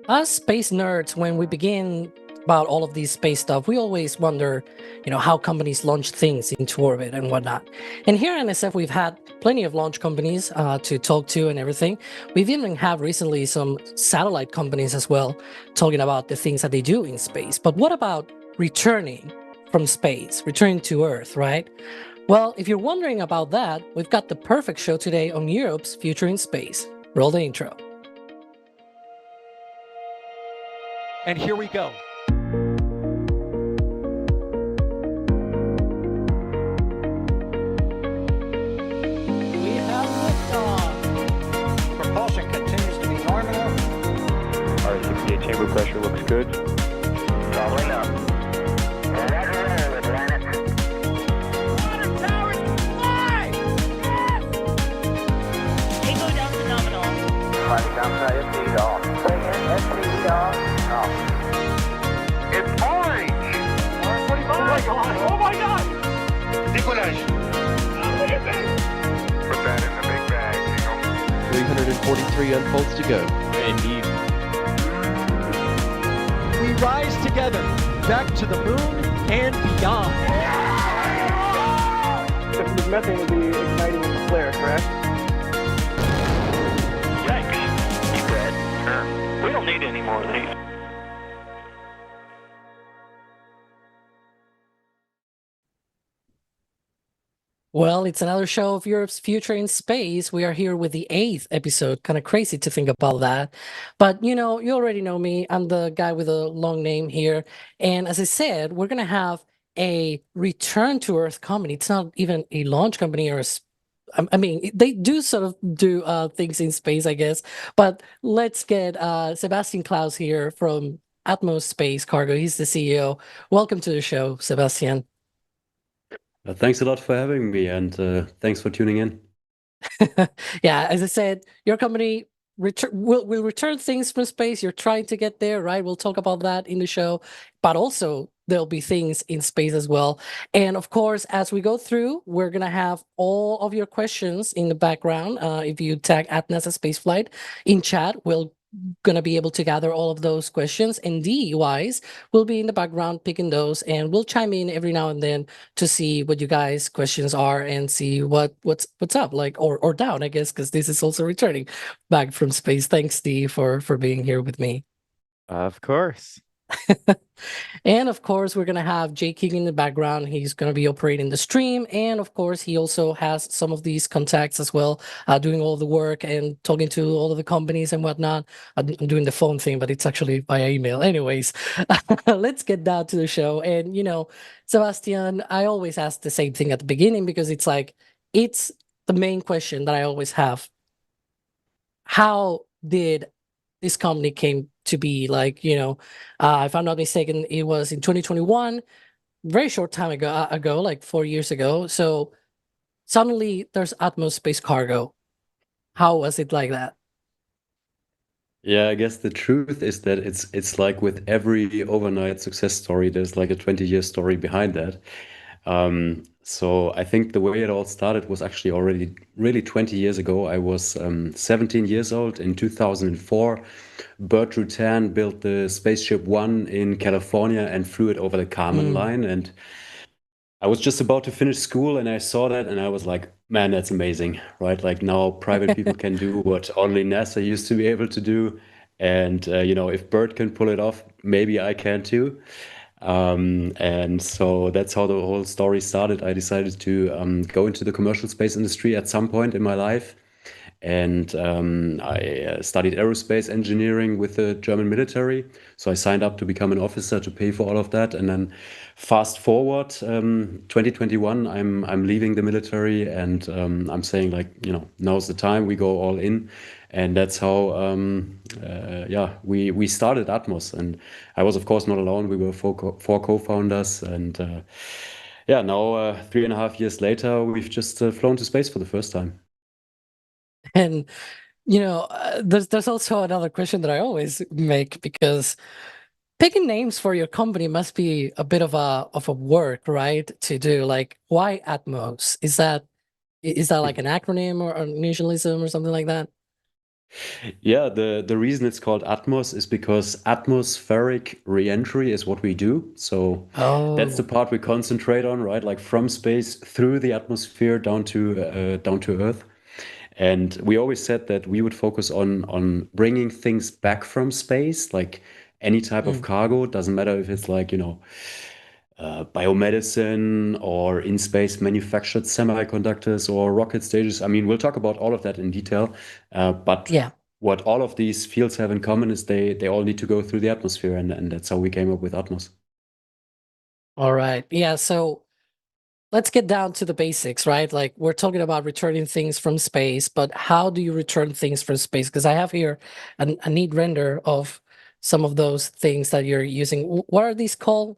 Us space nerds, when we begin about all of these space stuff, we always wonder, how companies launch things into orbit and whatnot. And here at NSF, we've had plenty of launch companies to talk to and everything. We've even had recently some satellite companies as well, talking about the things that they do in space. But what about returning from space, returning to Earth, right? Well, if you're wondering about that, we've got the perfect show today on Europe's Future in Space. Roll the intro. And here we go. We have liftoff. Propulsion continues to be nominal. R68 chamber pressure looks good. Doubling up. Roger, roll, Atlantis. Water towers, fly! Yes! Tango down to nominal. Flight downside, SPD off. Bring in, SPD off. It's orange! R45! Oh my god! Oh my god! Decollage. Put that in the big bag, Jingle. 343 unfolds to go. Indeed. We rise together, back to the moon and beyond. The methane will be igniting in the flare, correct? Yikes. You bet. We don't need any more of these. Well, it's another show of Europe's Future in Space. We are here with the 8th episode. Kind of crazy to think about that. But, you already know me. I'm the guy with a long name here. And as I said, we're going to have a return to Earth company. It's not even a launch company or they do sort of do things in space, I guess. But let's get Sebastian Klaus here from Atmos Space Cargo. He's the CEO. Welcome to the show, Sebastian. Thanks a lot for having me, and thanks for tuning in. Yeah, as I said, your company will return things from space. You're trying to get there, right? We'll talk about that in the show, but also there'll be things in space as well. And of course, as we go through, we're going to have all of your questions in the background. If you tag at NASASpaceflight in chat, we'll gonna be able to gather all of those questions, and DUIs will be in the background picking those, and we'll chime in every now and then to see what you guys' questions are and see what's up, like or down, I guess, because this is also returning back from space. Thanks, Steve, for being here with me. Of course. And of course, we're going to have Jay King in the background. He's going to be operating the stream. And of course, he also has some of these contacts as well, doing all the work and talking to all of the companies and whatnot. I'm doing the phone thing, but it's actually via email. Anyways, let's get down to the show. And, Sebastian, I always ask the same thing at the beginning because it's the main question that I always have. How did this company came to be? Like, if I'm not mistaken, it was in 2021, very short time ago, like 4 years ago. So suddenly there's Atmos Space Cargo. How was it like that? Yeah, I guess the truth is that it's like with every overnight success story, there's like a 20-year story behind that. So I think the way it all started was actually already really 20 years ago. I was 17 years old in 2004. Bert Rutan built the Spaceship One in California and flew it over the Kármán line. And I was just about to finish school and I saw that and I was like, man, that's amazing, right? Like now private people can do what only NASA used to be able to do. And, if Bert can pull it off, maybe I can too. And so that's how the whole story started. I decided to go into the commercial space industry at some point in my life. And I studied aerospace engineering with the German military. So I signed up to become an officer to pay for all of that. And then fast forward, 2021, I'm leaving the military and I'm saying like, now's the time we go all in. And that's how, we started Atmos. And I was, of course, not alone. We were four co-founders. And now 3.5 years later, we've just flown to space for the first time. And, there's also another question that I always make, because picking names for your company must be a bit of a work, right? To do, like, why Atmos? Is that like an acronym or an initialism or something like that? Yeah, the reason it's called Atmos is because atmospheric reentry is what we do. So that's the Oh, part we concentrate on, right? Like from space through the atmosphere down to Earth. And we always said that we would focus on bringing things back from space, like any type of mm, cargo. Doesn't matter if it's like, biomedicine or in space manufactured semiconductors or rocket stages. I mean, we'll talk about all of that in detail. But yeah. what all of these fields have in common is they all need to go through the atmosphere, and that's how we came up with Atmos. All right. Yeah. So let's get down to the basics, right? Like we're talking about returning things from space, but how do you return things from space? Because I have here a neat render of some of those things that you're using. What are these called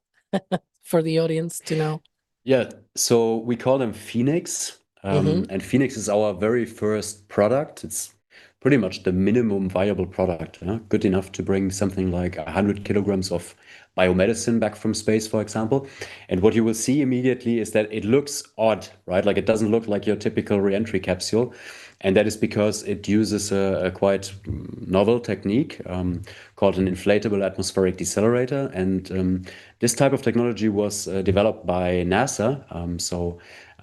for the audience to know? Yeah, so we call them Phoenix, Mm-hmm. and Phoenix is our very first product. It's pretty much the minimum viable product, good enough to bring something like 100 kilograms of biomedicine back from space, for example. And what you will see immediately is that it looks odd, right? Like it doesn't look like your typical reentry capsule. And that is because it uses a quite novel technique called an inflatable atmospheric decelerator. And this type of technology was developed by NASA.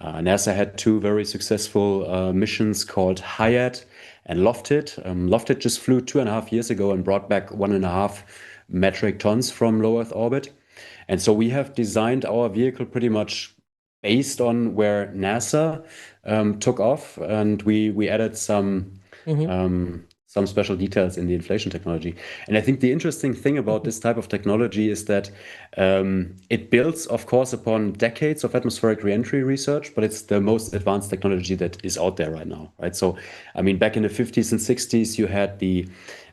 NASA had two very successful missions called Hyatt and Lofted. Lofted just flew 2.5 years ago and brought back 1.5 metric tons from low Earth orbit. And so we have designed our vehicle pretty much based on where NASA took off, and we added Mm-hmm. some special details in the inflation technology. And I think the interesting thing about this type of technology is that it builds, of course, upon decades of atmospheric reentry research, but it's the most advanced technology that is out there right now, right? So, I mean, back in the 50s and 60s, you had the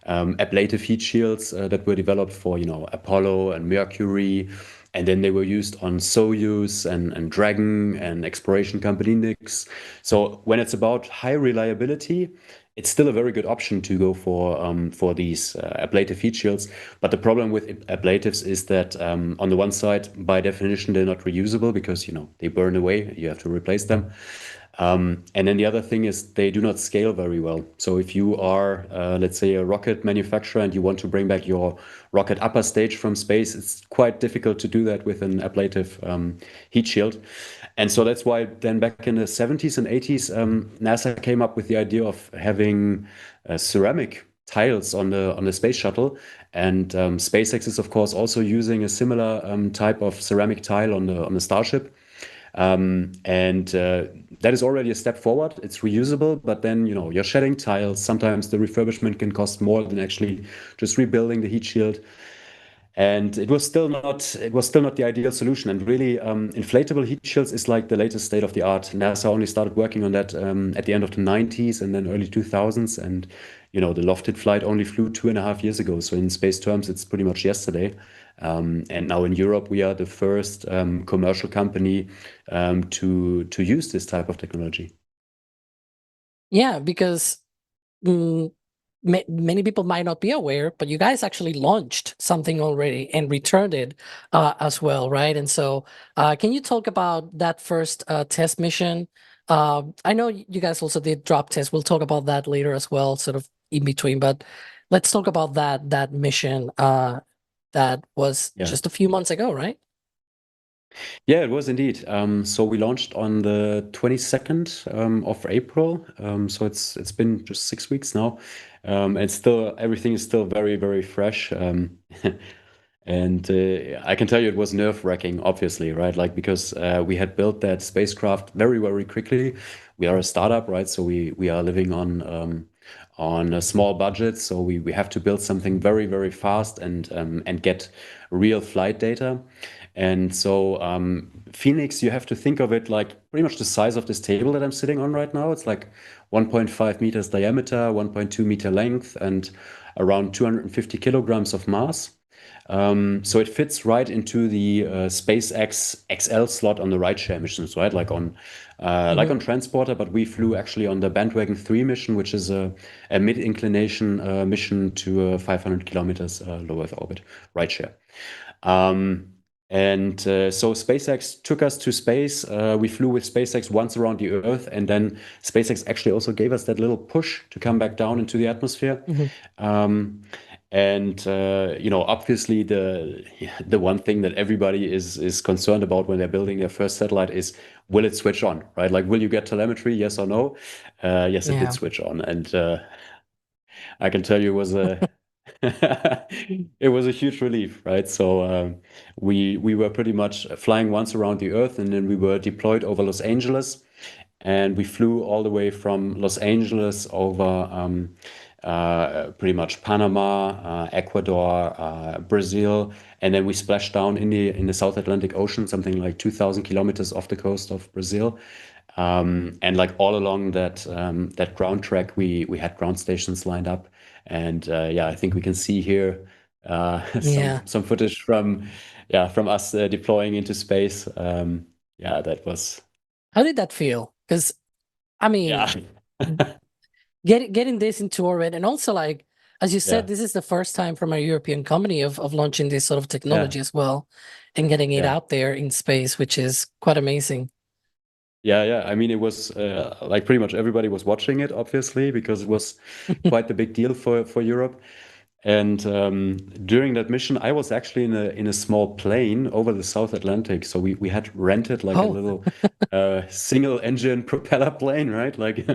ablative heat shields that were developed for, Apollo and Mercury. And then they were used on Soyuz and Dragon and exploration company Nix. So when it's about high reliability, it's still a very good option to go for these ablative heat shields. But the problem with ablatives is that on the one side, by definition, they're not reusable because they burn away. You have to replace them. And then the other thing is they do not scale very well. So if you are, let's say, a rocket manufacturer and you want to bring back your rocket upper stage from space, it's quite difficult to do that with an ablative heat shield. And so that's why then back in the 70s and 80s, NASA came up with the idea of having ceramic tiles on the space shuttle. And SpaceX is, of course, also using a similar type of ceramic tile on the Starship. And that is already a step forward. It's reusable, but then you're shedding tiles. Sometimes the refurbishment can cost more than actually just rebuilding the heat shield. And it was still not the ideal solution. And really, inflatable heat shields is like the latest state of the art. NASA only started working on that at the end of the 90s and then early 2000s. And the lofted flight only flew 2.5 years ago. So in space terms, it's pretty much yesterday. And now in Europe, we are the first commercial company to use this type of technology. Yeah, because mm, many people might not be aware, but you guys actually launched something already and returned it as well, right? And so, can you talk about that first test mission? I know you guys also did drop tests. We'll talk about that later as well, sort of in between. But let's talk about that mission that was Yeah. just a few months ago, right? Yeah, it was indeed. So we launched on the 22nd of April. So it's been just 6 weeks now. And still everything is still very, very fresh. And I can tell you it was nerve-wracking, obviously, right? Like because we had built that spacecraft very, very quickly. We are a startup, right? So we are living on a small budget. So we have to build something very, very fast and get real flight data. And so Phoenix, you have to think of it like pretty much the size of this table that I'm sitting on right now. It's like 1.5 meters diameter, 1.2 meter length, and around 250 kilograms of mass. So it fits right into the SpaceX XL slot on the rideshare missions, right? Like on Transporter, but we flew actually on the Bandwagon 3 mission, which is a mid-inclination mission to 500 kilometers low Earth orbit rideshare. And so SpaceX took us to space. We flew with SpaceX once around the Earth, and then SpaceX actually also gave us that little push to come back down into the atmosphere. And obviously the one thing that everybody is concerned about when they're building their first satellite is, will it switch on, right? Like, will you get telemetry? Yes or no? Yes, it Yeah. did switch on, and I can tell you it was a it was a huge relief, right? So we were pretty much flying once around the Earth, and then we were deployed over Los Angeles, and we flew all the way from Los Angeles over pretty much Panama, Ecuador, Brazil, and then we splashed down in the South Atlantic Ocean, something like 2,000 kilometers off the coast of Brazil. And like all along that ground track, we had ground stations lined up, and I think we can see here some footage from us deploying into space. That was. How did that feel? Because I mean, getting this into orbit, and also like as you said, this is the first time from a European company of launching this sort of technology as well, and getting it out there in space, which is quite amazing. Yeah. I mean, it was like pretty much everybody was watching it, obviously, because it was quite the big deal for Europe. And during that mission, I was actually in a small plane over the South Atlantic. So we had rented like a little single engine propeller plane, right? Like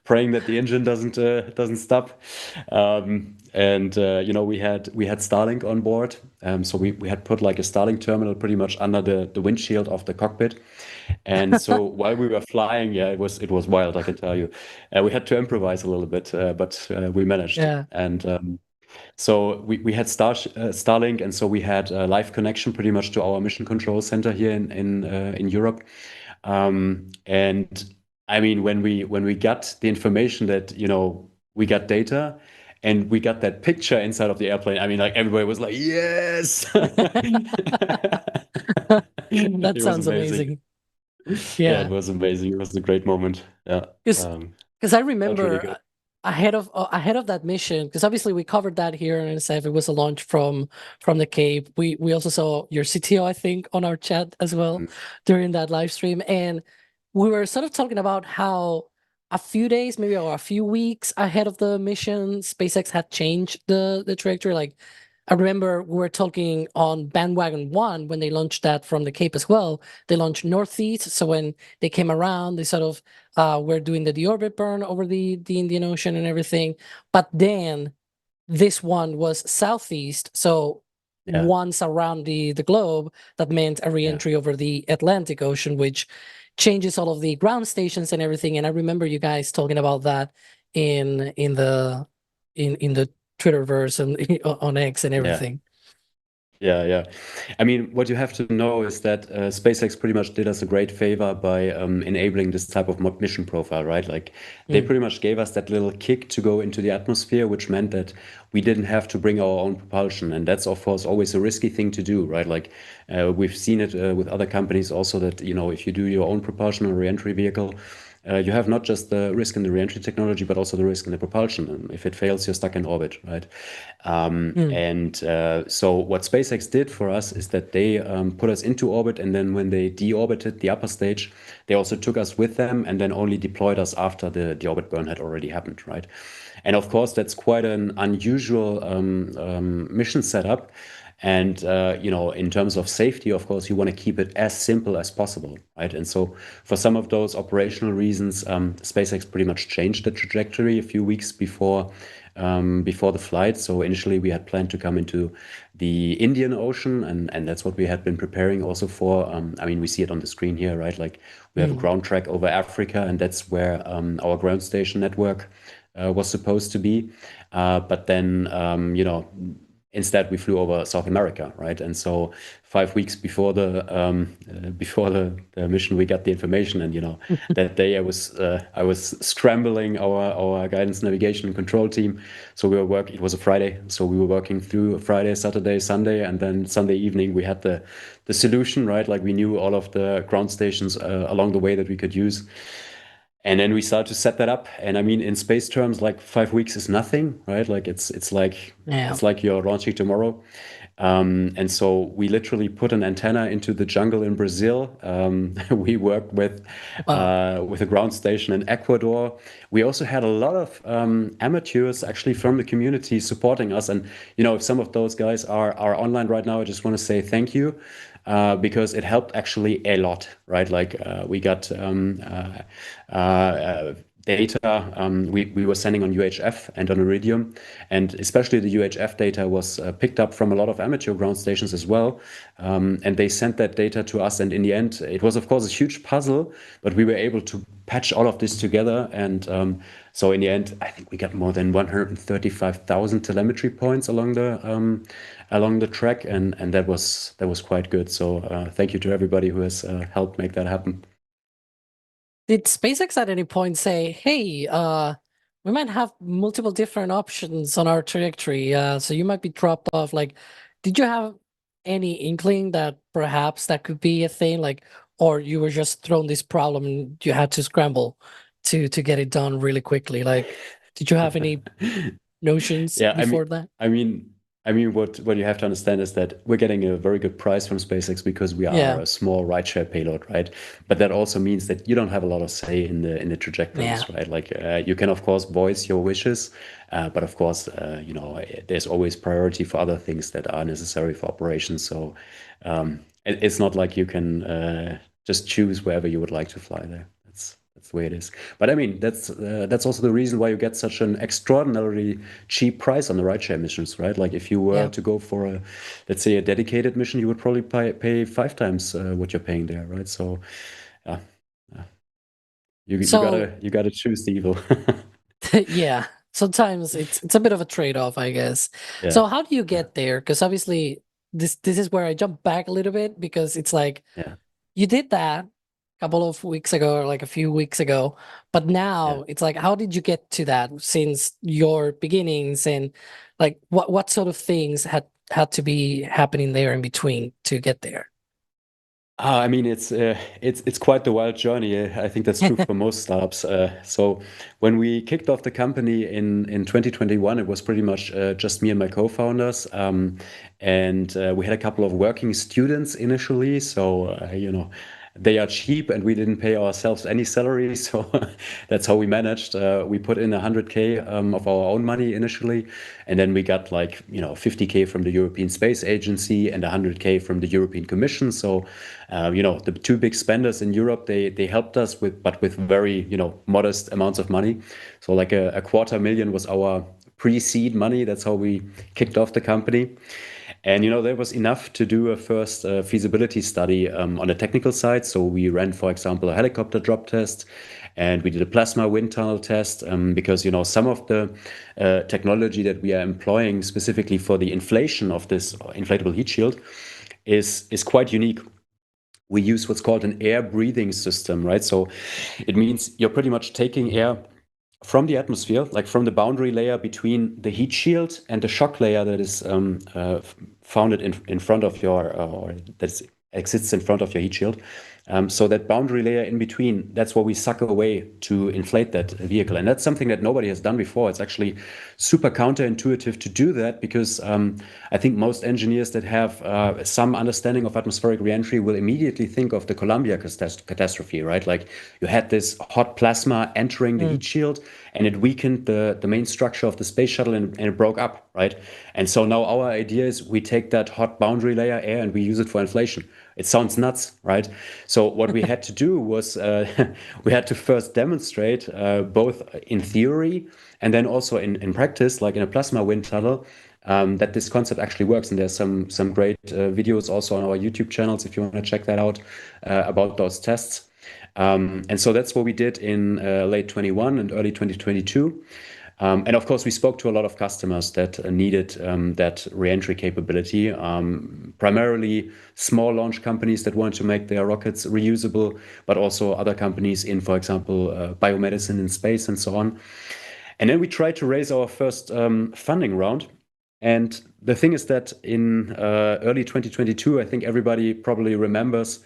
praying that the engine doesn't stop. And we had Starlink on board. So we had put like a Starlink terminal pretty much under the windshield of the cockpit. And so while we were flying, it was wild, I can tell you. We had to improvise a little bit, but we managed. And so we had Starlink, and so we had a live connection pretty much to our mission control center here in Europe. And I mean, when we got the information that we got data, and we got that picture inside of the airplane, I mean, like everybody was like, yes. That sounds amazing. Yeah, it was amazing. It was a great moment. Yeah. Because I remember ahead of that mission, because obviously we covered that here in NSF. It was a launch from the Cape. We also saw your CTO, I think, on our chat as well during that live stream, and we were sort of talking about how a few days, maybe, or a few weeks ahead of the mission, SpaceX had changed the trajectory. Like, I remember we were talking on Bandwagon 1 when they launched that from the Cape as well. They launched northeast, so when they came around, they sort of were doing the deorbit burn over the Indian Ocean and everything. But then this one was southeast, so once around the globe, that meant a reentry over the Atlantic Ocean, which changes all of the ground stations and everything. And I remember you guys talking about that in the Twitterverse and on X and everything. Yeah. I mean, what you have to know is that SpaceX pretty much did us a great favor by enabling this type of mission profile, right? Like they pretty much gave us that little kick to go into the atmosphere, which meant that we didn't have to bring our own propulsion. And that's, of course, always a risky thing to do, right? Like we've seen it with other companies also that, if you do your own propulsion or re-entry vehicle, you have not just the risk in the reentry technology, but also the risk in the propulsion. And if it fails, you're stuck in orbit, right? And so what SpaceX did for us is that they put us into orbit, and then when they deorbited the upper stage, they also took us with them and then only deployed us after the orbit burn had already happened, right? And of course, that's quite an unusual mission setup. And, in terms of safety, of course, you want to keep it as simple as possible, right? And so for some of those operational reasons, SpaceX pretty much changed the trajectory a few weeks before the flight. So initially we had planned to come into the Indian Ocean, and that's what we had been preparing also for. I mean, we see it on the screen here, right? Like we have a ground track over Africa, and that's where our ground station network was supposed to be. But then, instead, we flew over South America, right? And so 5 weeks before the mission, we got the information, and that day I was scrambling our guidance, navigation, and control team. So we were working. It was a Friday, so we were working through Friday, Saturday, Sunday, and then Sunday evening we had the solution, right? Like we knew all of the ground stations along the way that we could use. And then we started to set that up. And I mean, in space terms, like 5 weeks is nothing, right? Like it's Yeah. like you're launching tomorrow. And so we literally put an antenna into the jungle in Brazil. We worked with a ground station in Ecuador. We also had a lot of amateurs actually from the community supporting us. And you know, if some of those guys are online right now, I just want to say thank you. Because it helped actually a lot, right? Like we got data we were sending on UHF and on Iridium, and especially the UHF data was picked up from a lot of amateur ground stations as well, and they sent that data to us. And in the end, it was of course a huge puzzle, but we were able to patch all of this together. And so in the end, I think we got more than 135,000 telemetry points along the track, and that was quite good. So thank you to everybody who has helped make that happen. Did SpaceX at any point say, "Hey, we might have multiple different options on our trajectory, so you might be dropped off"? Like, did you have any inkling that perhaps that could be a thing, like, or you were just thrown this problem and you had to scramble to get it done really quickly? Like, did you have any notions Yeah, before that? I mean, what you have to understand is that we're getting a very good price from SpaceX because we are Yeah, a small rideshare payload, right? But that also means that you don't have a lot of say in the trajectories, yeah, right? Like you can of course voice your wishes, but of course, you know, there's always priority for other things that are necessary for operations. So it's not like you can just choose wherever you would like to fly there. That's the way it is. But I mean, that's also the reason why you get such an extraordinarily cheap price on the rideshare missions, right? Like if you were yeah. to go for a, let's say, a dedicated mission, you would probably pay 5 times what you're paying there, right? So, yeah, yeah. So You gotta choose the evil. yeah, sometimes it's a bit of a trade-off, I guess. Yeah, So how do you yeah, get there? Because obviously this is where I jump back a little bit, because it's like yeah, you did that a couple of weeks ago, or like a few weeks ago, but yeah. now it's like, how did you get to that since your beginnings, and like what sort of things had to be happening there in between to get there? I mean, it's quite the wild journey. I think that's true for most startups. So when we kicked off the company in 2021, it was pretty much just me and my co-founders, and we had a couple of working students initially. So you know, they are cheap, and we didn't pay ourselves any salary. So that's how we managed. We put in 100K of our own money initially, and then we got like, you know, 50K from the European Space Agency and 100K from the European Commission. So you know, the two big spenders in Europe, they helped us with very, you know, modest amounts of money. So like a 250,000 was our pre-seed money. That's how we kicked off the company. And you know, there was enough to do a first feasibility study on the technical side. So we ran, for example, a helicopter drop test, and we did a plasma wind tunnel test, because you know, some of the technology that we are employing specifically for the inflation of this inflatable heat shield is quite unique. We use what's called an air breathing system, right? So it means you're pretty much taking air from the atmosphere, like from the boundary layer between the heat shield and the shock layer that is founded in front of your, or that exists in front of your heat shield. So that boundary layer in between, that's what we suck away to inflate that vehicle. And that's something that nobody has done before. It's actually super counterintuitive to do that, because I think most engineers that have some understanding of atmospheric reentry will immediately think of the Columbia catastrophe, right? Like you had this hot plasma entering the heat shield, and it weakened the main structure of the space shuttle, and it broke up, right? And so now our idea is we take that hot boundary layer air and we use it for inflation. It sounds nuts, right? So what we had to do was we had to first demonstrate both in theory and then also in practice, like in a plasma wind tunnel, that this concept actually works. And there's some great videos also on our YouTube channels if you want to check that out about those tests. And so that's what we did in late 21 and early 2022. And of course, we spoke to a lot of customers that needed that reentry capability, primarily small launch companies that wanted to make their rockets reusable, but also other companies in, for example, biomedicine in space and so on. And then we tried to raise our first funding round. And the thing is that in early 2022, I think everybody probably remembers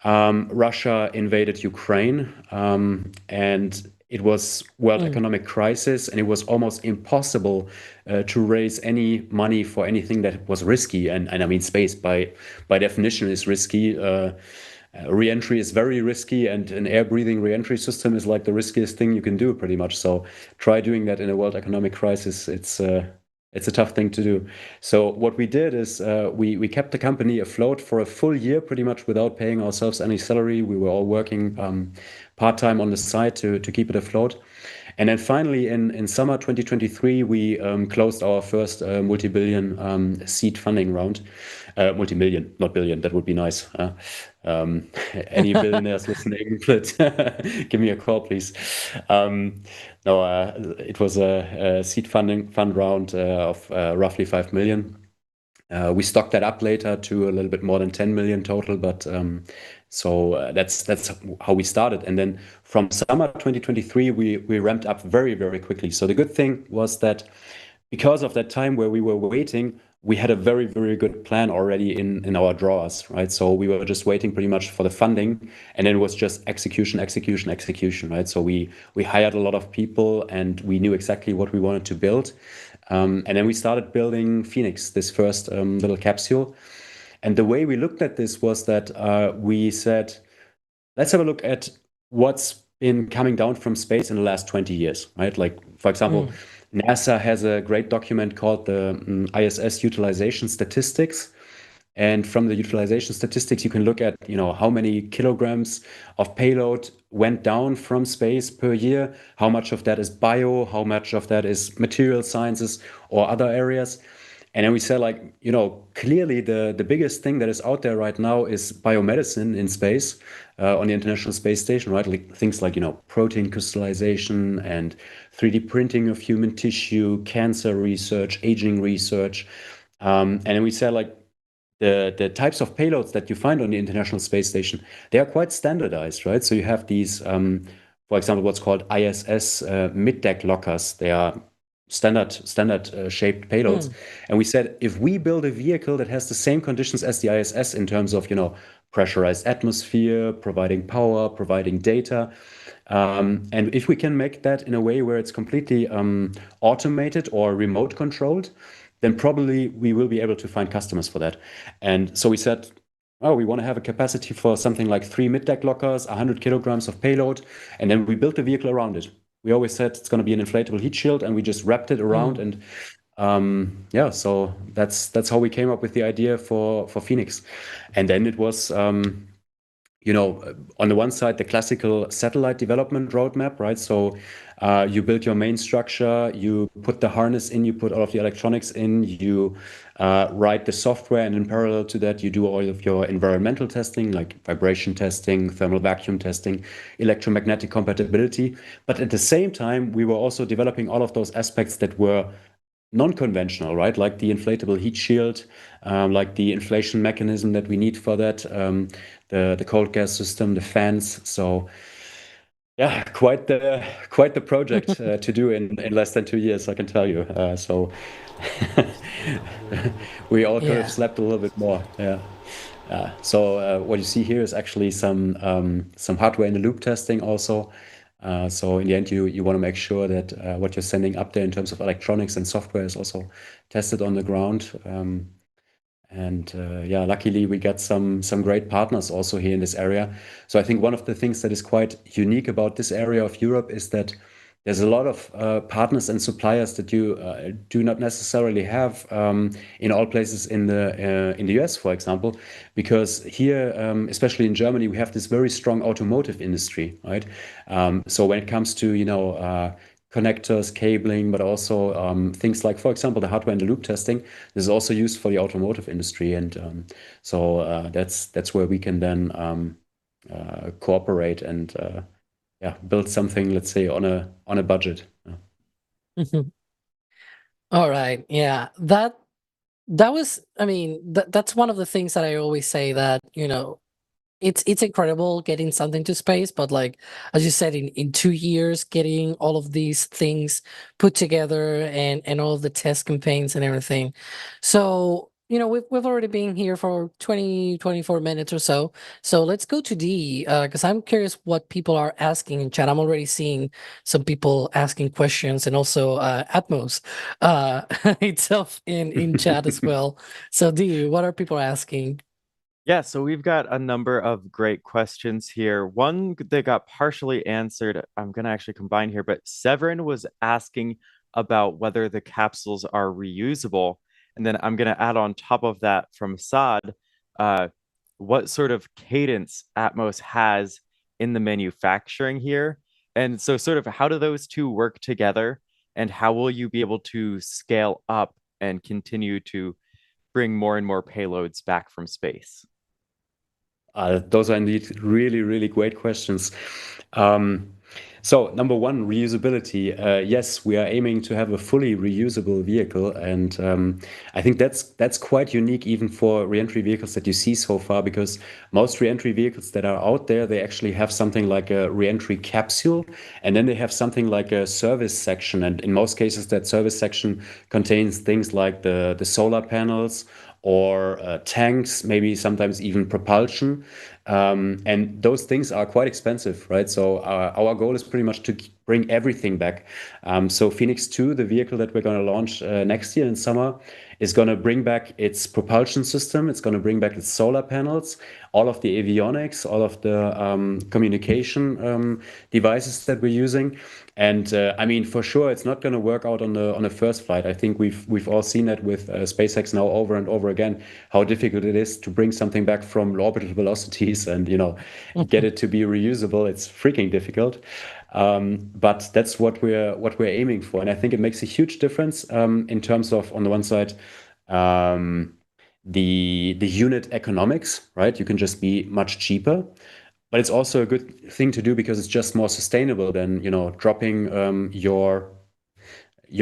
Russia invaded Ukraine, and it was world economic crisis, and it was almost impossible to raise any money for anything that was risky. And I mean, space by definition is risky. Reentry is very risky, and an air-breathing reentry system is like the riskiest thing you can do, pretty much. So try doing that in a world economic crisis. It's a tough thing to do. So what we did is we kept the company afloat for a full year, pretty much without paying ourselves any salary. We were all working part-time on the side to keep it afloat. And then finally, in summer 2023, we closed our first multi-billion seed funding round. Multi-million, not billion. That would be nice. Any billionaires listening, please give me a call, please. No, it was a seed fund round of roughly 5 million. We stocked that up later to a little bit more than 10 million total, but so that's how we started. And then from summer 2023, we ramped up very, very quickly. So the good thing was that because of that time where we were waiting, we had a very, very good plan already in our drawers, right? So we were just waiting pretty much for the funding, and then it was just execution, right? So we hired a lot of people, and we knew exactly what we wanted to build. And then we started building Phoenix, this first little capsule. And the way we looked at this was that we said, let's have a look at what's been coming down from space in the last 20 years, right? Like, for example, NASA has a great document called the ISS utilization statistics. And from the utilization statistics, you can look at, how many kilograms of payload went down from space per year, how much of that is bio, how much of that is material sciences or other areas. And then we said, clearly the biggest thing that is out there right now is biomedicine in space, on the International Space Station, right? Like things like, protein crystallization and 3D printing of human tissue, cancer research, aging research. And then we said, the types of payloads that you find on the International Space Station, they are quite standardized, right? So you have these, for example, what's called ISS mid-deck lockers. They are standard shaped payloads. And we said, if we build a vehicle that has the same conditions as the ISS in terms of, pressurized atmosphere, providing power, providing data, and if we can make that in a way where it's completely automated or remote controlled, then probably we will be able to find customers for that. And so we said, oh, we want to have a capacity for something like 3 mid-deck lockers, 100 kilograms of payload, and then we built the vehicle around it. We always said it's going to be an inflatable heat shield, and we just wrapped it around. And so that's how we came up with the idea for Phoenix. And then it was, on the one side, the classical satellite development roadmap, right? So you build your main structure, you put the harness in, you put all of the electronics in, you write the software, and in parallel to that, you do all of your environmental testing, like vibration testing, thermal vacuum testing, electromagnetic compatibility. But at the same time, we were also developing all of those aspects that were non-conventional, right? Like the inflatable heat shield, like the inflation mechanism that we need for that, the cold gas system, the fans. So yeah, quite the project to do in less than 2 years, I can tell you. So we all could have slept a little bit more. Yeah. So what you see here is actually some hardware in the loop testing also. So in the end, you want to make sure that what you're sending up there in terms of electronics and software is also tested on the ground. Luckily we got some great partners also here in this area. So I think one of the things that is quite unique about this area of Europe is that there's a lot of partners and suppliers that you do not necessarily have in all places in the US, for example, because here, especially in Germany, we have this very strong automotive industry, right? So when it comes to connectors, cabling, but also things like, for example, the hardware and the loop testing, this is also used for the automotive industry, and so that's where we can then cooperate and build something, let's say, on a budget. All right. Yeah. That was, I mean, that's one of the things that I always say, that, it's incredible getting something to space, but like, as you said, in 2 years, getting all of these things put together and all of the test campaigns and everything. So, we've already been here for 24 minutes or so. So let's go to D, because I'm curious what people are asking in chat. I'm already seeing some people asking questions, and also Atmos itself in chat as well. So D, what are people asking? Yeah, so we've got a number of great questions here. One that got partially answered, I'm going to actually combine here, but Severin was asking about whether the capsules are reusable. And then I'm going to add on top of that from Saad, what sort of cadence Atmos has in the manufacturing here. And so sort of how do those two work together, and how will you be able to scale up and continue to bring more and more payloads back from space? Those are indeed really, really great questions. So number one, reusability. Yes, we are aiming to have a fully reusable vehicle, and I think that's quite unique even for reentry vehicles that you see so far, because most reentry vehicles that are out there, they actually have something like a reentry capsule, and then they have something like a service section, and in most cases that service section contains things like the solar panels or tanks, maybe sometimes even propulsion. And those things are quite expensive, right? So our goal is pretty much to bring everything back. So Phoenix 2, the vehicle that we're going to launch next year in summer, is going to bring back its propulsion system. It's going to bring back its solar panels, all of the avionics, all of the communication devices that we're using. And I mean, for sure, it's not going to work out on the first flight. I think we've all seen that with SpaceX now over and over again, how difficult it is to bring something back from low orbital velocities and get it to be reusable. It's freaking difficult. But that's what we're aiming for, and I think it makes a huge difference in terms of, on the one side, the unit economics, right? You can just be much cheaper. But it's also a good thing to do because it's just more sustainable than dropping your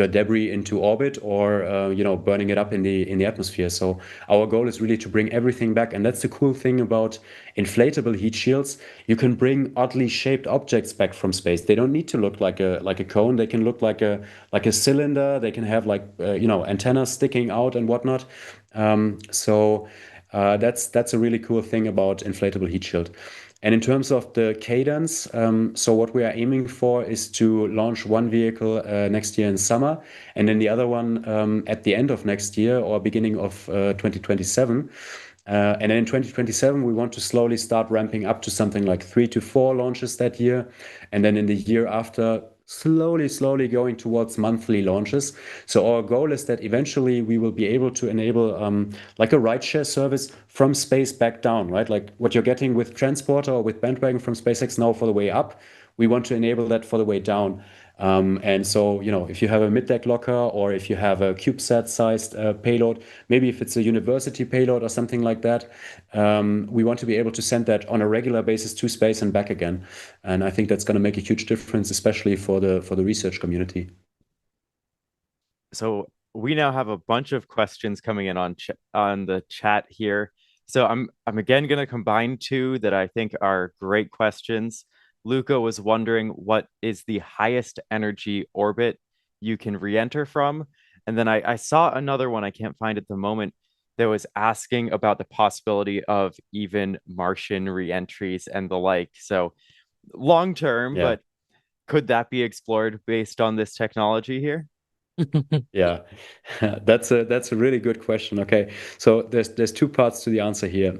debris into orbit or burning it up in the atmosphere. So our goal is really to bring everything back, and that's the cool thing about inflatable heat shields. You can bring oddly shaped objects back from space. They don't need to look like a cone. They can look like a cylinder. They can have antennas sticking out and whatnot. So that's a really cool thing about inflatable heat shield. And in terms of the cadence, so what we are aiming for is to launch one vehicle next year in summer, and then the other one at the end of next year or beginning of 2027. And then in 2027, we want to slowly start ramping up to something like 3 to 4 launches that year. And then in the year after, slowly going towards monthly launches. So our goal is that eventually we will be able to enable like a rideshare service from space back down, right? Like what you're getting with Transporter or with Bandwagon from SpaceX now for the way up, we want to enable that for the way down. And so, if you have a mid-deck locker or if you have a CubeSat-sized payload, maybe if it's a university payload or something like that, we want to be able to send that on a regular basis to space and back again. And I think that's going to make a huge difference, especially for the research community. So we now have a bunch of questions coming in on the chat here. So I'm again going to combine two that I think are great questions. Luca was wondering what is the highest energy orbit you can re-enter from. And then I saw another one I can't find at the moment that was asking about the possibility of even Martian re-entries and the like. So long term, Yeah. but could that be explored based on this technology here? Yeah, that's a really good question. Okay, so there's two parts to the answer here.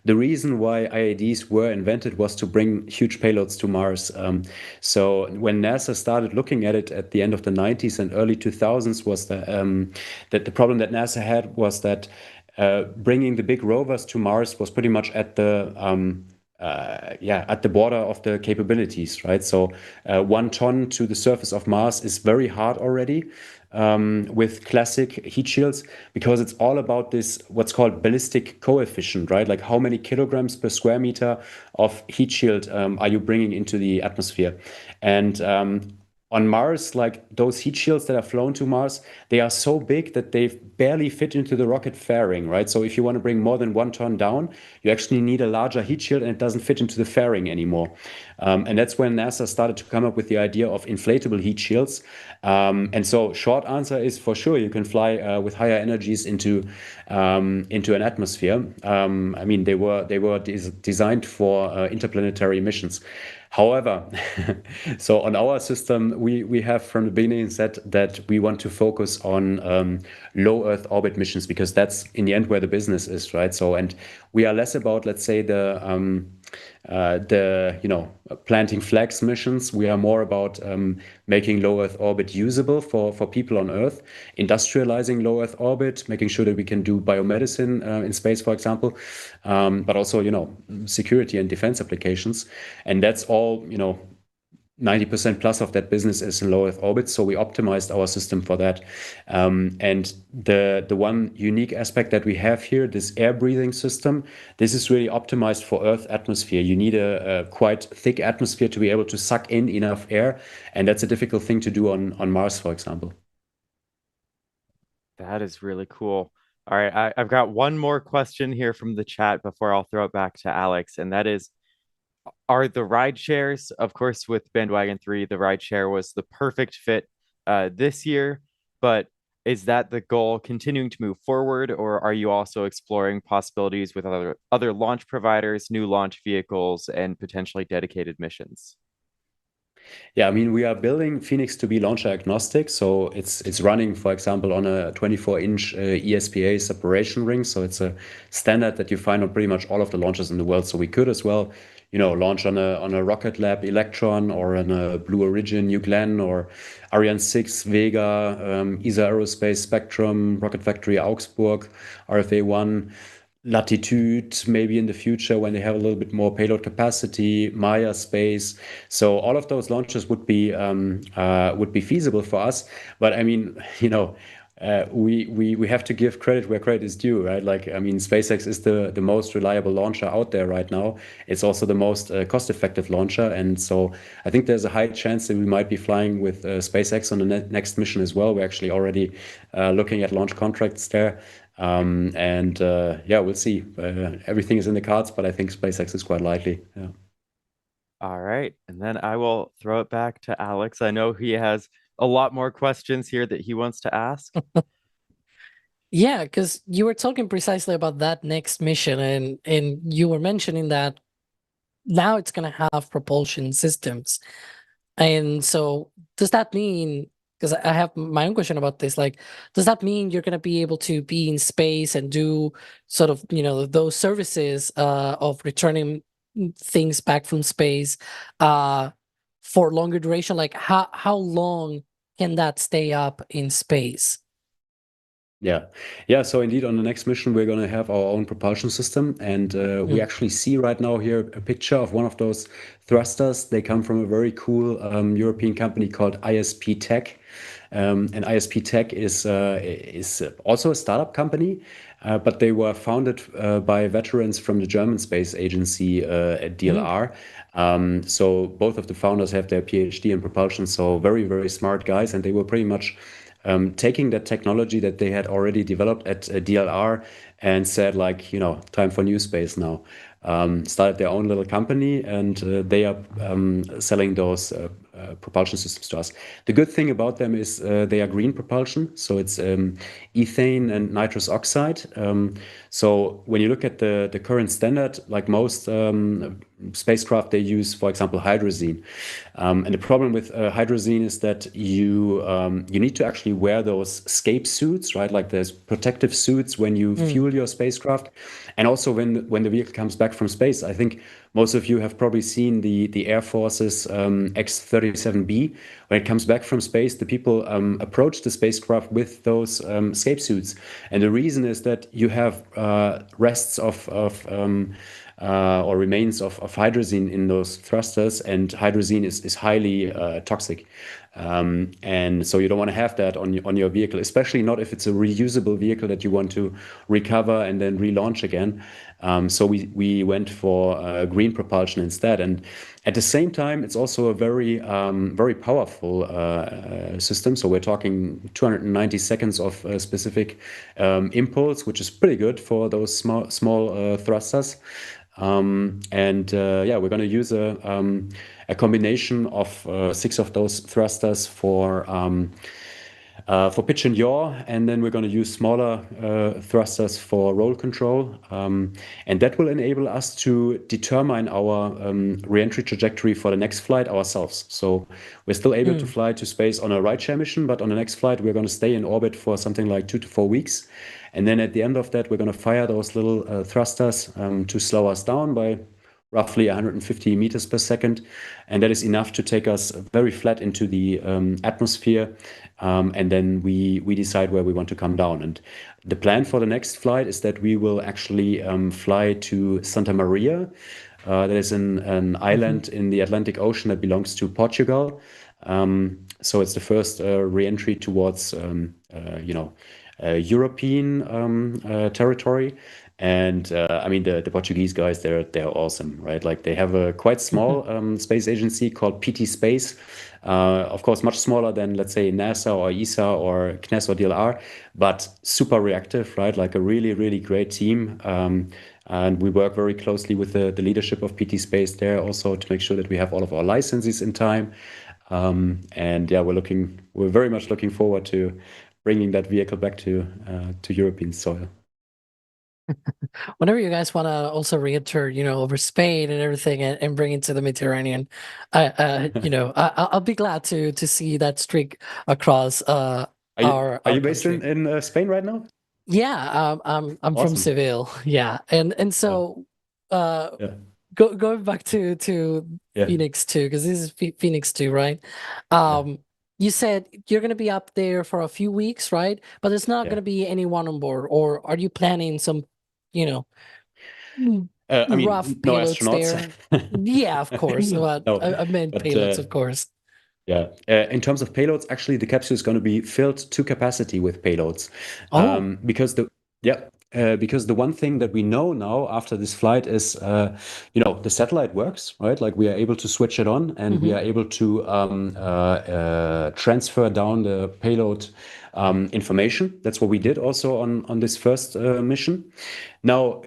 The reason why IADs were invented was to bring huge payloads to Mars. So when NASA started looking at it at the end of the 90s and early 2000s, was that the problem that NASA had was that bringing the big rovers to Mars was pretty much at the border of the capabilities, right? So 1 ton to the surface of Mars is very hard already with classic heat shields, because it's all about this, what's called ballistic coefficient, right? Like how many kilograms per square meter of heat shield are you bringing into the atmosphere? And on Mars, like those heat shields that are flown to Mars, they are so big that they barely fit into the rocket fairing, right? So if you want to bring more than 1 ton down, you actually need a larger heat shield, and it doesn't fit into the fairing anymore. And that's when NASA started to come up with the idea of inflatable heat shields. And so, short answer is for sure you can fly with higher energies into an atmosphere. I mean, they were designed for interplanetary missions. However, so on our system, we have from the beginning said that we want to focus on low Earth orbit missions, because that's in the end where the business is, right? So, and we are less about, let's say, the planting flags missions. We are more about making low Earth orbit usable for people on Earth, industrializing low Earth orbit, making sure that we can do biomedicine in space, for example, but also security and defense applications, and that's all 90% plus of that business is in low Earth orbit, so we optimized our system for that. And the one unique aspect that we have here, this air breathing system, this is really optimized for Earth atmosphere. You need a quite thick atmosphere to be able to suck in enough air, and that's a difficult thing to do on Mars, for example. That is really cool. All right, I've got one more question here from the chat before I'll throw it back to Alex, and that is, are the ride shares, of course, with Bandwagon 3, the ride share was the perfect fit this year, but is that the goal continuing to move forward, or are you also exploring possibilities with other launch providers, new launch vehicles, and potentially dedicated missions? Yeah, I mean, we are building Phoenix to be launcher agnostic. So it's running, for example, on a 24-inch ESPA separation ring. So it's a standard that you find on pretty much all of the launchers in the world. So we could as well, launch on a Rocket Lab Electron, or on a Blue Origin New Glenn, or Ariane 6 Vega, ESA Aerospace Spectrum, Rocket Factory Augsburg, RFA-1. Latitude, maybe in the future when they have a little bit more payload capacity, Maya Space. So all of those launches would be feasible for us. But I mean, we have to give credit where credit is due, right? Like, I mean, SpaceX is the most reliable launcher out there right now. It's also the most cost-effective launcher, and so I think there's a high chance that we might be flying with SpaceX on the next mission as well. We're actually already looking at launch contracts there. Yeah, we'll see. Everything is in the cards, but I think SpaceX is quite likely. Yeah. All right. And then I will throw it back to Alex. I know he has a lot more questions here that he wants to ask. Yeah, because you were talking precisely about that next mission, and you were mentioning that now it's going to have propulsion systems. And so does that mean, because I have my own question about this, like, does that mean you're going to be able to be in space and do sort of, those services of returning things back from space for longer duration? Like, how long can that stay up in space? Yeah. So indeed, on the next mission, we're going to have our own propulsion system, and we actually see right now here a picture of one of those thrusters. They come from a very cool European company called ISP Tech, and ISP Tech is also a startup company, but they were founded by veterans from the German space agency at DLR. So both of the founders have their PhD in propulsion. So very, very smart guys, and they were pretty much taking that technology that they had already developed at DLR and said, like, time for new space now. Started their own little company, and they are selling those propulsion systems to us. The good thing about them is they are green propulsion, so it's ethane and nitrous oxide. So when you look at the current standard, like most spacecraft, they use, for example, hydrazine. And the problem with hydrazine is that you need to actually wear those scape suits, right? Like there's protective suits when you fuel your spacecraft, and also when the vehicle comes back from space. I think most of you have probably seen the Air Force's X-37B. When it comes back from space, the people approach the spacecraft with those scape suits, and the reason is that you have rests of or remains of hydrazine in those thrusters, and hydrazine is highly toxic. And so you don't want to have that on your vehicle, especially not if it's a reusable vehicle that you want to recover and then relaunch again. So we went for green propulsion instead. And at the same time, it's also a very powerful system. So we're talking 290 seconds of specific impulse, which is pretty good for those small thrusters. Yeah, we're going to use a combination of 6 of those thrusters for pitch and yaw, and then we're going to use smaller thrusters for roll control, and that will enable us to determine our reentry trajectory for the next flight ourselves. So we're still able to fly to space on a rideshare mission, but on the next flight we're going to stay in orbit for something like 2 to 4 weeks. And then at the end of that, we're going to fire those little thrusters to slow us down by roughly 150 meters per second. And that is enough to take us very flat into the atmosphere. And then we decide where we want to come down. And the plan for the next flight is that we will actually fly to Santa Maria. That is an island in the Atlantic Ocean that belongs to Portugal. So it's the first re-entry towards, European territory. And I mean, the Portuguese guys, they're awesome, right? Like they have a quite small space agency called PT Space. Of course, much smaller than, let's say, NASA or ESA or CNES or DLR, but super reactive, right? Like a really, really great team. And we work very closely with the leadership of PT Space there also to make sure that we have all of our licenses in time. And yeah, we're very much looking forward to bringing that vehicle back to European soil. Whenever you guys want to also re-enter, over Spain and everything, and bring it to the Mediterranean, I'll be glad to see that streak across Are you based country. in Spain right now? Yeah, I'm from Awesome. Seville. Yeah, and so Yeah. going back to Yeah. Phoenix 2, because this is Phoenix 2, right? You said you're going to be up there for a few weeks, right? But there's not Yeah. going to be anyone on board, or are you planning some, I mean, rough no payloads astronauts. there? Yeah, of course. But No, I meant but, payloads, of course. Yeah. In terms of payloads, actually, the capsule is going to be filled to capacity with payloads. Oh. Because the one thing that we know now after this flight is, the satellite works, right? Like we are able to switch it on, and we are able to transfer down the payload information. That's what we did also on this first mission. Now,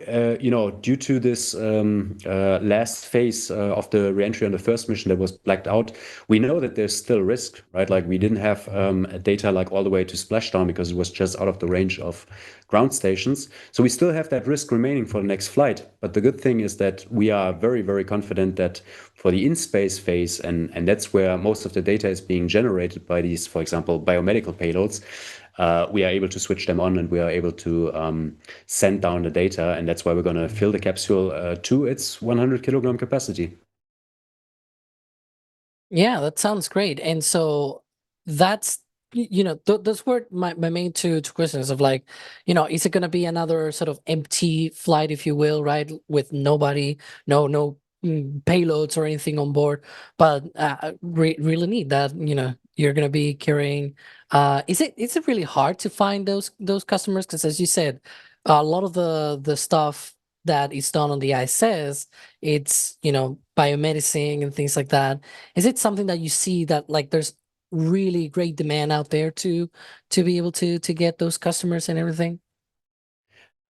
due to this last phase of the reentry on the first mission that was blacked out, we know that there's still risk, right? Like we didn't have data like all the way to splashdown because it was just out of the range of ground stations. So we still have that risk remaining for the next flight. But the good thing is that we are very, very confident that for the in-space phase, and that's where most of the data is being generated by these, for example, biomedical payloads, we are able to switch them on, and we are able to send down the data. And that's why we're going to fill the capsule to its 100 kilogram capacity. Yeah, that sounds great. And so that's, those were my main two questions of like, is it going to be another sort of empty flight, if you will, right? With nobody, no payloads or anything on board, but really neat that, you're going to be carrying. Is it really hard to find those customers? Because as you said, a lot of the stuff that is done on the ISS, it's, biomedicine and things like that. Is it something that you see that like there's really great demand out there to be able to get those customers and everything?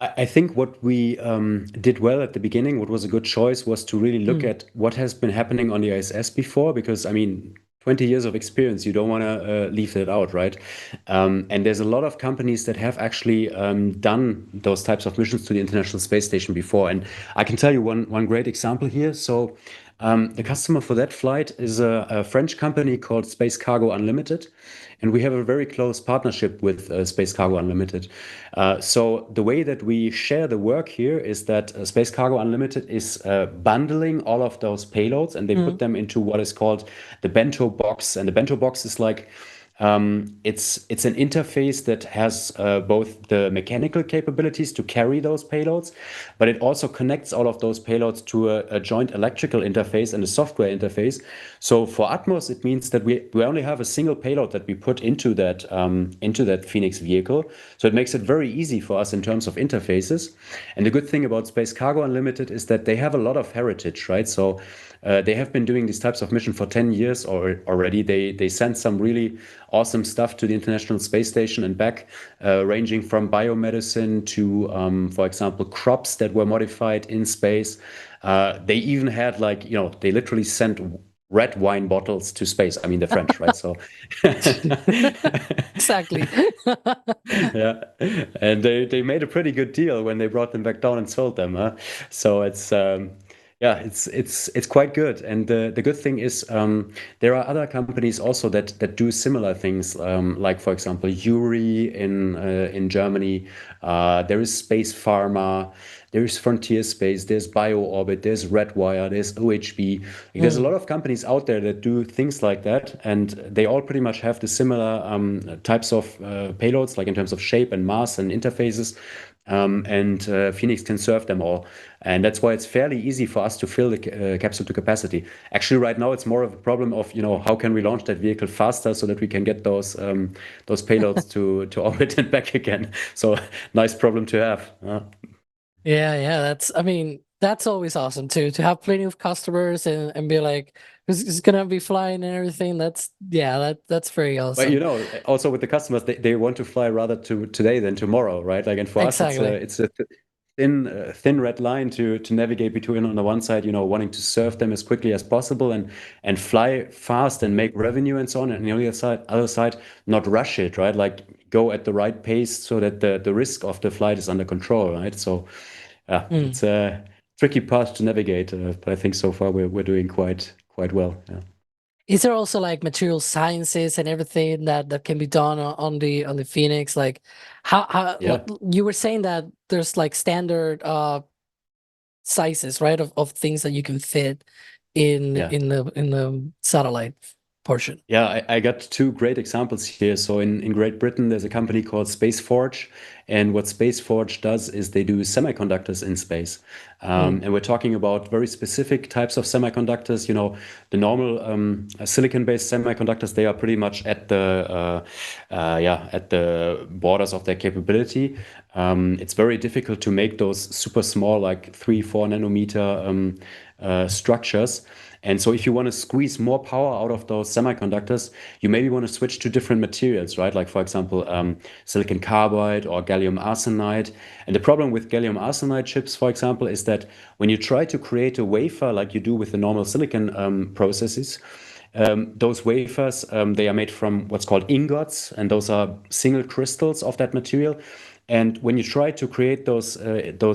I think what we did well at the beginning, what was a good choice, was to really look at what has been happening on the ISS before, because 20 years of experience, you don't want to leave that out, right? And there's a lot of companies that have actually done those types of missions to the International Space Station before. And I can tell you one great example here. So the customer for that flight is a French company called Space Cargo Unlimited. And we have a very close partnership with Space Cargo Unlimited. So the way that we share the work here is that Space Cargo Unlimited is bundling all of those payloads, and they put them into what is called the bento box. And the bento box is like It's an interface that has both the mechanical capabilities to carry those payloads, but it also connects all of those payloads to a joint electrical interface and a software interface. So for Atmos, it means that we only have a single payload that we put into that Phoenix vehicle. So it makes it very easy for us in terms of interfaces. And the good thing about Space Cargo Unlimited is that they have a lot of heritage, right? So they have been doing these types of mission for 10 years already. They sent some really awesome stuff to the International Space Station and back, ranging from biomedicine to, for example, crops that were modified in space. They even had they literally sent red wine bottles to space. I mean, the French, right? So Exactly. yeah, and they made a pretty good deal when they brought them back down and sold them. Huh? So it's quite good. And the good thing is there are other companies also that do similar things. Like for example, Yuri in Germany. There is Space Pharma. There is Frontier Space. There's BioOrbit. There's Redwire. There's OHB. Like, there's a lot of companies out there that do things like that, and they all pretty much have the similar types of payloads, like in terms of shape and mass and interfaces. And Phoenix can serve them all. And that's why it's fairly easy for us to fill the capsule to capacity. Actually, right now, it's more of a problem of, how can we launch that vehicle faster so that we can get those payloads to orbit and back again. So nice problem to have. Yeah. That's always awesome too, to have plenty of customers and be like, who's gonna be flying and everything. That's very But awesome. also with the customers, they want to fly rather to today than tomorrow, right? Like, and for us, Exactly. it's a thin red line to navigate between. On the one side, wanting to serve them as quickly as possible and fly fast and make revenue and so on, and the other side, not rush it, right? Like, go at the right pace so that the risk of the flight is under control, right? So yeah, it's a tricky path to navigate, but I think so far we're doing quite well. Yeah. Is there also like material sciences and everything that can be done on the Phoenix? Like how Yeah. you were saying that there's like standard sizes, right, of things that you can fit in Yeah. in the satellite portion. Yeah, I got two great examples here. So in Great Britain, there's a company called SpaceForge. And what SpaceForge does is they do semiconductors in space. And we're talking about very specific types of semiconductors. The normal silicon-based semiconductors, they are pretty much at the borders of their capability. It's very difficult to make those super small, like 3-4 nanometer structures. And so if you want to squeeze more power out of those semiconductors, you maybe want to switch to different materials, right? Like, for example, silicon carbide or gallium arsenide. And the problem with gallium arsenide chips, for example, is that when you try to create a wafer like you do with the normal silicon processes, those wafers, they are made from what's called ingots, and those are single crystals of that material. And when you try to create those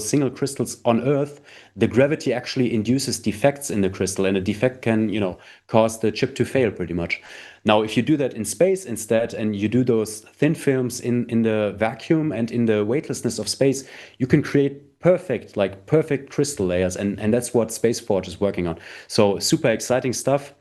single crystals on Earth, the gravity actually induces defects in the crystal, and a defect can, cause the chip to fail pretty much. Now, if you do that in space instead, and you do those thin films in the vacuum and in the weightlessness of space, you can create perfect crystal layers, and that's what SpaceForge is working on. So super exciting stuff.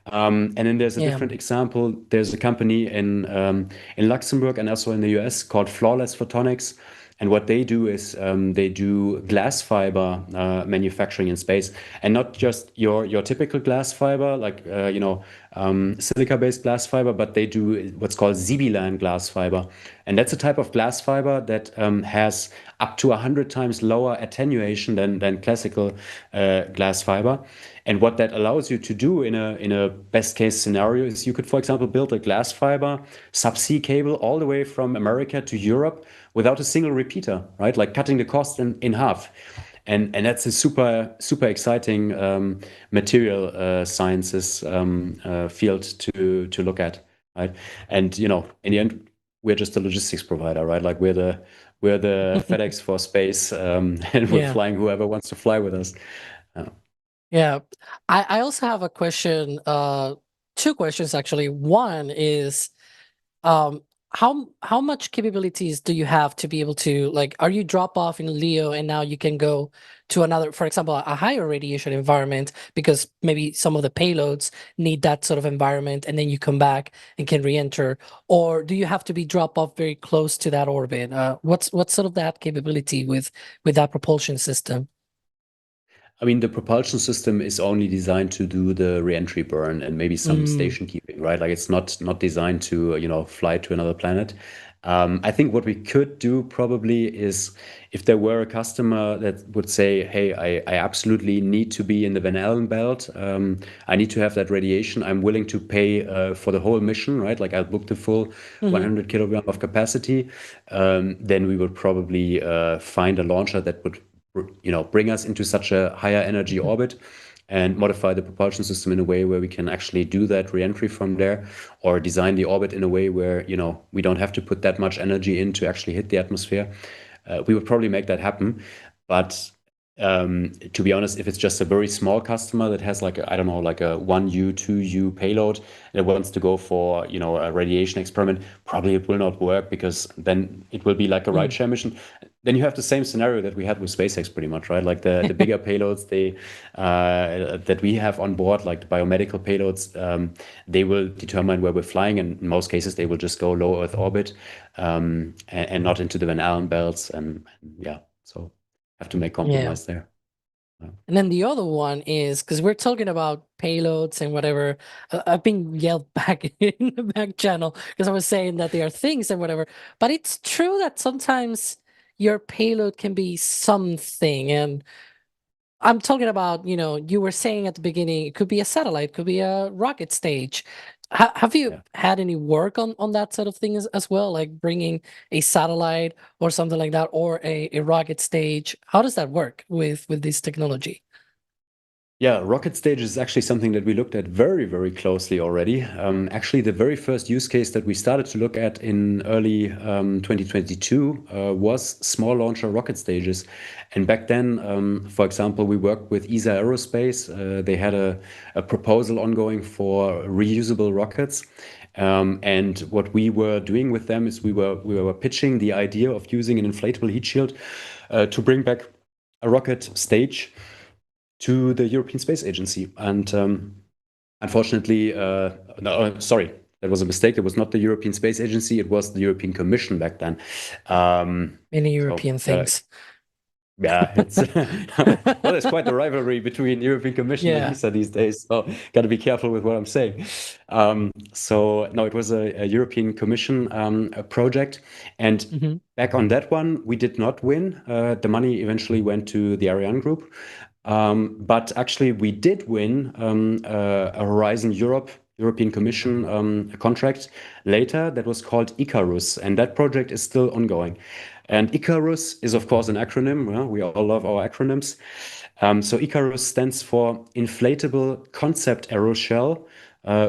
And then there's a different example. There's a company in Luxembourg and also in the US called Flawless Photonics. And what they do is they do glass fiber manufacturing in space, and not just your typical glass fiber, like silica-based glass fiber, but they do what's called Zibelan glass fiber, and that's a type of glass fiber that has up to 100 times lower attenuation than classical glass fiber. And what that allows you to do in a best case scenario is you could, for example, build a glass fiber subsea cable all the way from America to Europe without a single repeater, right? Like cutting the cost in half. And that's a super exciting material sciences field to look at, right? And in the end, we're just a logistics provider, right? Like we're the FedEx for space, and we're flying whoever wants to fly with us. Yeah. I also have a question, two questions actually. One is, how much capabilities do you have to be able to, like, are you drop off in LEO and now you can go to another, for example, a higher radiation environment because maybe some of the payloads need that sort of environment, and then you come back and can re-enter, or do you have to be drop off very close to that orbit? What's sort of that capability with that propulsion system? I mean, the propulsion system is only designed to do the reentry burn and maybe some station keeping, right? Like it's not designed to, fly to another planet. I think what we could do probably is if there were a customer that would say, hey, I absolutely need to be in the Van Allen belt. I need to have that radiation. I'm willing to pay for the whole mission, right? Like I'll book the full 100 kilogram of capacity. Then we would probably find a launcher that would bring us into such a higher energy orbit and modify the propulsion system in a way where we can actually do that reentry from there, or design the orbit in a way where, we don't have to put that much energy in to actually hit the atmosphere. We would probably make that happen. But to be honest, if it's just a very small customer that has like a 1U, 2U payload that wants to go for, a radiation experiment, probably it will not work, because then it will be like a rideshare mission. Then you have the same scenario that we had with SpaceX pretty much, right? Like the bigger payloads that we have on board, like the biomedical payloads, they will determine where we're flying, and in most cases they will just go low Earth orbit and not into the Van Allen belts, and yeah, so have to make compromise there. And then the other one is, because we're talking about payloads and whatever, I've been yelled back in the back channel because I was saying that they are things and whatever. But it's true that sometimes your payload can be something. And I'm talking about, you were saying at the beginning, it could be a satellite, could be a rocket stage. Have you had any work on that sort of thing as well, like bringing a satellite or something like that, or a rocket stage? How does that work with this technology? Yeah, rocket stage is actually something that we looked at very, very closely already. Actually, the very first use case that we started to look at in early 2022 was small launcher rocket stages. And back then, for example, we worked with ESA Aerospace. They had a proposal ongoing for reusable rockets. And what we were doing with them is we were pitching the idea of using an inflatable heat shield to bring back a rocket stage to the European Space Agency. And unfortunately, no, sorry, that was a mistake. It was not the European Space Agency. It was the European Commission back then. Many European things. Yeah, it's well, there's quite the rivalry between European Commission and ESA these days. So got to be careful with what I'm saying. So no, it was a European Commission project, and back on that one, we did not win. The money eventually went to the Ariane Group. But actually, we did win a Horizon European Commission contract later that was called Icarus, and that project is still ongoing. And Icarus is, of course, an acronym. Well, we all love our acronyms. So Icarus stands for Inflatable Concept Aeroshell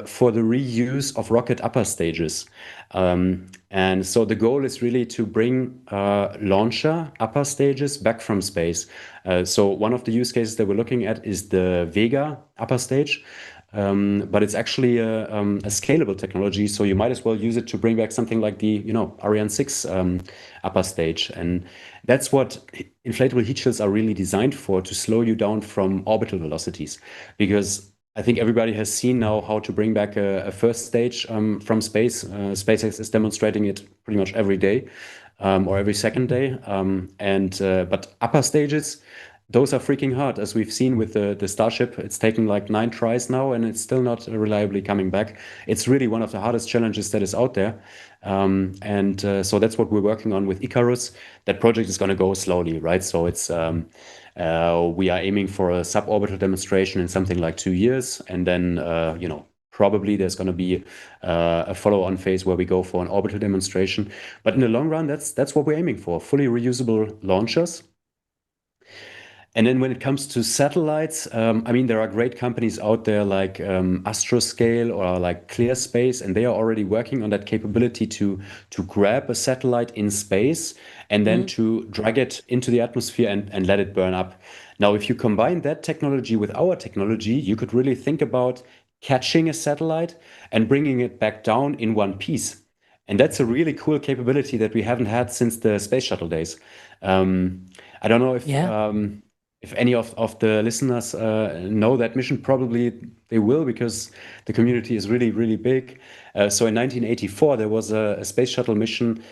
for the reuse of rocket upper stages. And so the goal is really to bring launcher upper stages back from space. So one of the use cases that we're looking at is the Vega upper stage. But it's actually a scalable technology, so you might as well use it to bring back something like the Ariane 6 upper stage. And that's what inflatable heat shields are really designed for, to slow you down from orbital velocities. Because I think everybody has seen now how to bring back a first stage from space. SpaceX is demonstrating it pretty much every day or every second day. But upper stages, those are freaking hard, as we've seen with the Starship. It's taken like 9 tries now, and it's still not reliably coming back. It's really one of the hardest challenges that is out there. So that's what we're working on with Icarus. That project is going to go slowly, right? So it's we are aiming for a suborbital demonstration in something like 2 years, and then probably there's going to be a follow-on phase where we go for an orbital demonstration. But in the long run, that's what we're aiming for: fully reusable launchers. And then when it comes to satellites, I mean, there are great companies out there like Astroscale or like ClearSpace, and they are already working on that capability to grab a satellite in space and then to drag it into the atmosphere and let it burn up. Now, if you combine that technology with our technology, you could really think about catching a satellite and bringing it back down in one piece. And that's a really cool capability that we haven't had since the space shuttle days. I don't know Yeah. if any of the listeners know that mission. Probably they will, because the community is really, really big. So in 1984, there was a space shuttle mission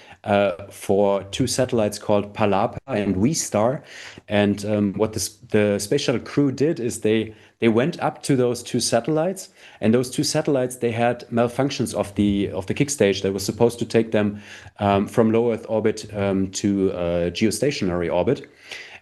for two satellites called Palapa and We-Star. And what the space shuttle crew did is they went up to those two satellites, and those two satellites, they had malfunctions of the kick stage that was supposed to take them from low Earth orbit to geostationary orbit.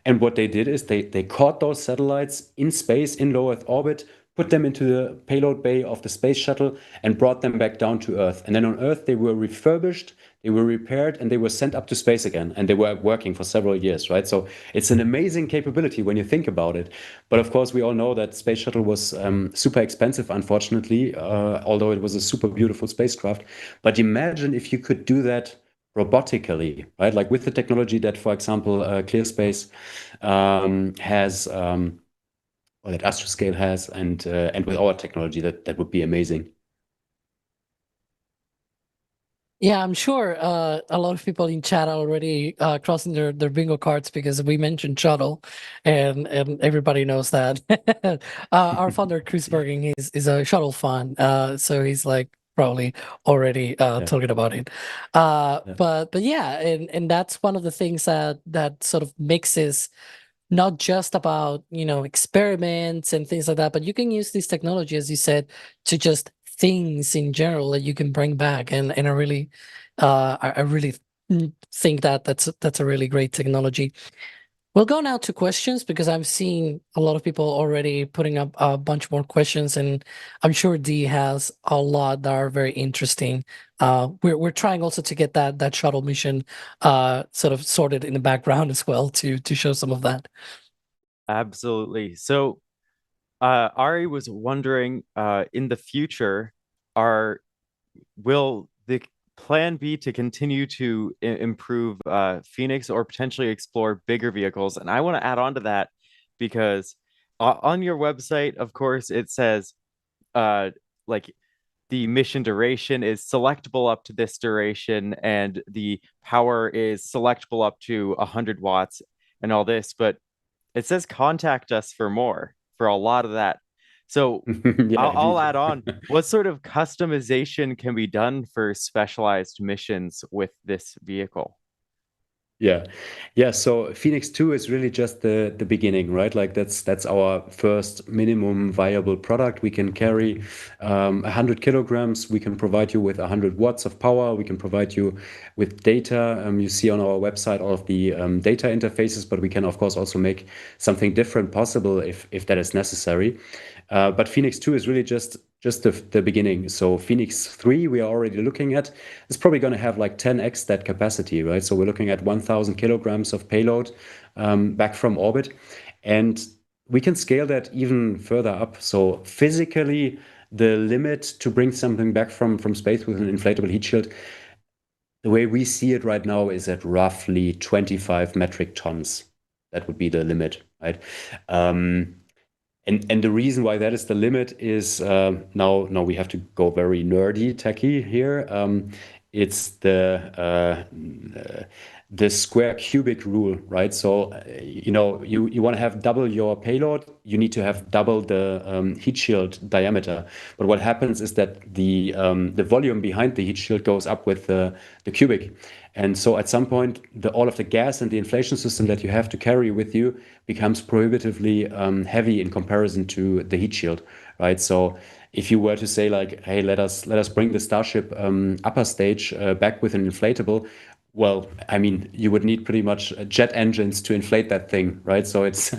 And what they did is they caught those satellites in space, in low Earth orbit, put them into the payload bay of the space shuttle, and brought them back down to Earth. And then on Earth, they were refurbished, they were repaired, and they were sent up to space again. And they were working for several years, right? So it's an amazing capability when you think about it. But of course, we all know that space shuttle was super expensive, unfortunately, although it was a super beautiful spacecraft. But imagine if you could do that robotically, right? Like with the technology that, for example, ClearSpace has, or that Astroscale has, and with our technology, that would be amazing. Yeah, I'm sure a lot of people in chat are already crossing their bingo cards because we mentioned shuttle, and everybody knows that. Our founder Chris Berging is a shuttle fan, so he's like probably already talking about it. But yeah, and that's one of the things that sort of mixes not just about experiments and things like that, but you can use this technology, as you said, to just things in general that you can bring back, and I really I really think that that's a really great technology. We'll go now to questions, because I'm seeing a lot of people already putting up a bunch more questions, and I'm sure D has a lot that are very interesting. We're trying also to get that shuttle mission sort of sorted in the background as well to show some of that. Absolutely. So Ari was wondering, in the future, will the plan be to continue to improve Phoenix, or potentially explore bigger vehicles? And I want to add on to that, because on your website, of course, it says like the mission duration is selectable up to this duration, and the power is selectable up to 100 watts and all this, but it says contact us for more for a lot of that. So Yeah, I'll indeed. add on, what sort of customization can be done for specialized missions with this vehicle? Yeah. Yeah. So Phoenix 2 is really just the beginning, right? Like that's our first minimum viable product. We can carry 100 kilograms. We can provide you with 100 watts of power. We can provide you with data. You see on our website all of the data interfaces, but we can, of course, also make something different possible if that is necessary. But Phoenix 2 is really just the beginning. So Phoenix 3, we are already looking at, is probably going to have like 10x that capacity, right? So we're looking at 1,000 kilograms of payload back from orbit. And we can scale that even further up. So physically, the limit to bring something back from space with an inflatable heat shield, the way we see it right now, is at roughly 25 metric tons. That would be the limit, right? And the reason why that is the limit is now we have to go very nerdy techie here. It's the square cubic rule, right? So you want to have double your payload, you need to have double the heat shield diameter. But what happens is that the volume behind the heat shield goes up with the cubic. And so at some point, all of the gas and the inflation system that you have to carry with you becomes prohibitively heavy in comparison to the heat shield, right? So if you were to say like, hey, let us bring the Starship upper stage back with an inflatable, well, I mean, you would need pretty much jet engines to inflate that thing, right? So it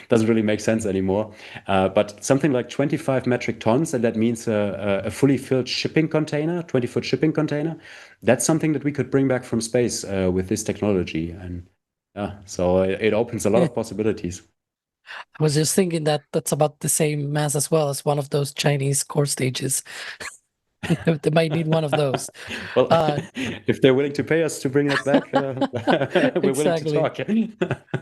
doesn't really make sense anymore. But something like 25 metric tons, and that means a fully filled shipping container, 20-foot shipping container. That's something that we could bring back from space with this technology. And yeah, so it opens a lot of possibilities. I was just thinking that that's about the same mass as well as one of those Chinese core stages. They might need one of those. Well, if they're willing to pay us to bring that back, we're willing to talk.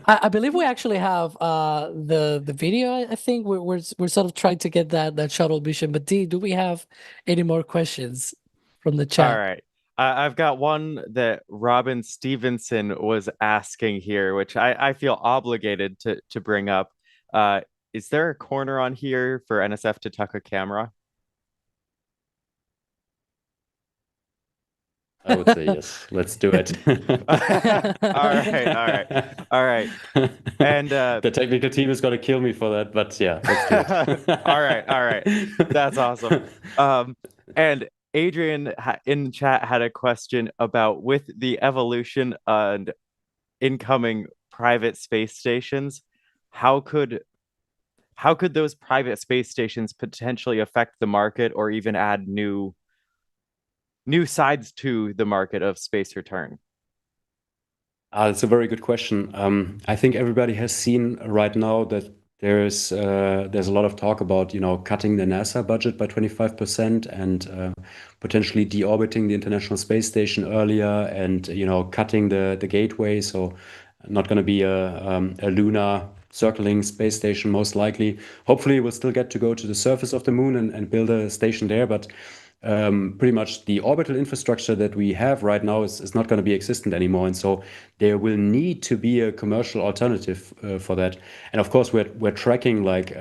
I believe we actually have the video. I think we're sort of trying to get that shuttle mission. But D, do we have any more questions from the chat? All right. I've got one that Robin Stevenson was asking here, which I feel obligated to bring up. Is there a corner on here for NSF to tuck a camera? I would say yes. Let's do it. All right, all right, all right. And The technical team is gonna kill me for that, but yeah, let's do it. all right. That's awesome. And Adrian in chat had a question about with the evolution and incoming private space stations, how could those private space stations potentially affect the market or even add new sides to the market of space return? That's a very good question. I think everybody has seen right now that there's a lot of talk about, cutting the NASA budget by 25% and potentially deorbiting the International Space Station earlier and, cutting the gateway. So not going to be a lunar circling space station, most likely. Hopefully, we'll still get to go to the surface of the moon and build a station there, but pretty much the orbital infrastructure that we have right now is not going to be existent anymore. And so there will need to be a commercial alternative for that. And of course, we're tracking like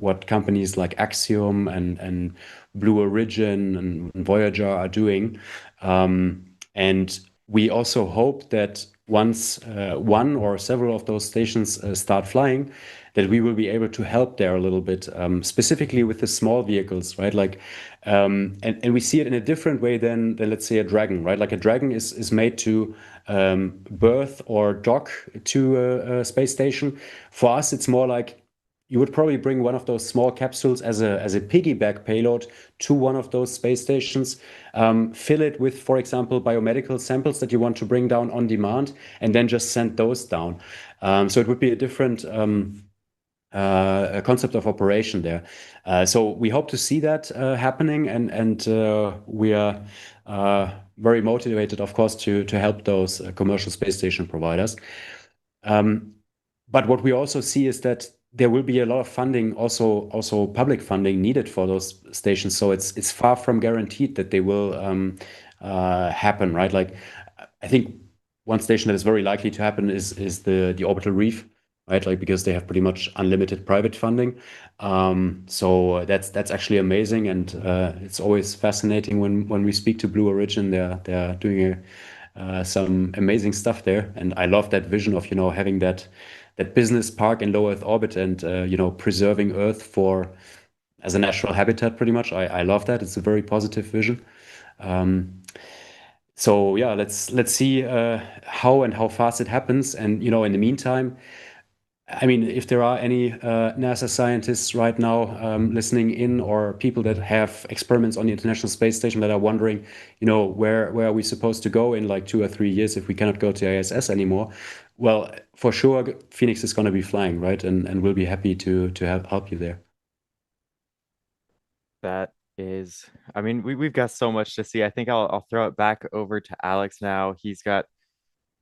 what companies like Axiom and Blue Origin and Voyager are doing. And we also hope that once one or several of those stations start flying, that we will be able to help there a little bit, specifically with the small vehicles, right? Like, and we see it in a different way than let's say a Dragon, right? Like a Dragon is made to berth or dock to a space station. For us, it's more like you would probably bring one of those small capsules as a piggyback payload to one of those space stations, fill it with, for example, biomedical samples that you want to bring down on demand, and then just send those down. So it would be a different a concept of operation there. So we hope to see that happening, and we are very motivated, of course, to help those commercial space station providers. But what we also see is that there will be a lot of funding, also public funding needed for those stations. So it's far from guaranteed that they will happen, right? Like I think one station that is very likely to happen is the orbital reef, right? Like because they have pretty much unlimited private funding. So that's actually amazing, and it's always fascinating when we speak to Blue Origin. They're doing some amazing stuff there, and I love that vision of having that business park in low Earth orbit and preserving Earth for as a natural habitat. Pretty much, I love that. It's a very positive vision. So yeah, let's see how fast it happens, and in the meantime. I mean, if there are any NASA scientists right now listening in, or people that have experiments on the International Space Station that are wondering, where are we supposed to go in like 2 or 3 years if we cannot go to ISS anymore? Well, for sure, Phoenix is going to be flying, right? And we'll be happy to help you there. That is, I mean, we've got so much to see. I think I'll throw it back over to Alex now. He's got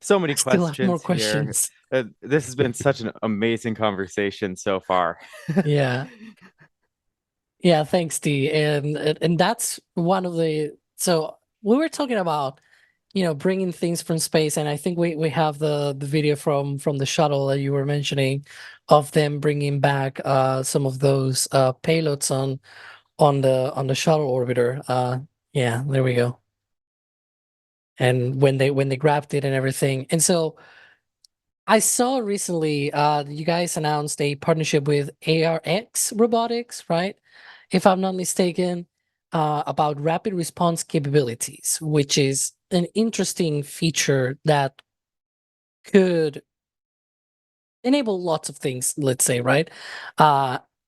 so many Still have more questions here. questions. This has been such an amazing conversation so far. Yeah. Yeah, thanks, D. And that's one of the, so we were talking about, bringing things from space, and I think we have the video from the shuttle that you were mentioning, of them bringing back some of those payloads on the shuttle orbiter. Yeah, there we go. And when they grabbed it and everything. And so I saw recently you guys announced a partnership with ARX Robotics, right? If I'm not mistaken, about rapid response capabilities, which is an interesting feature that could enable lots of things, let's say, right?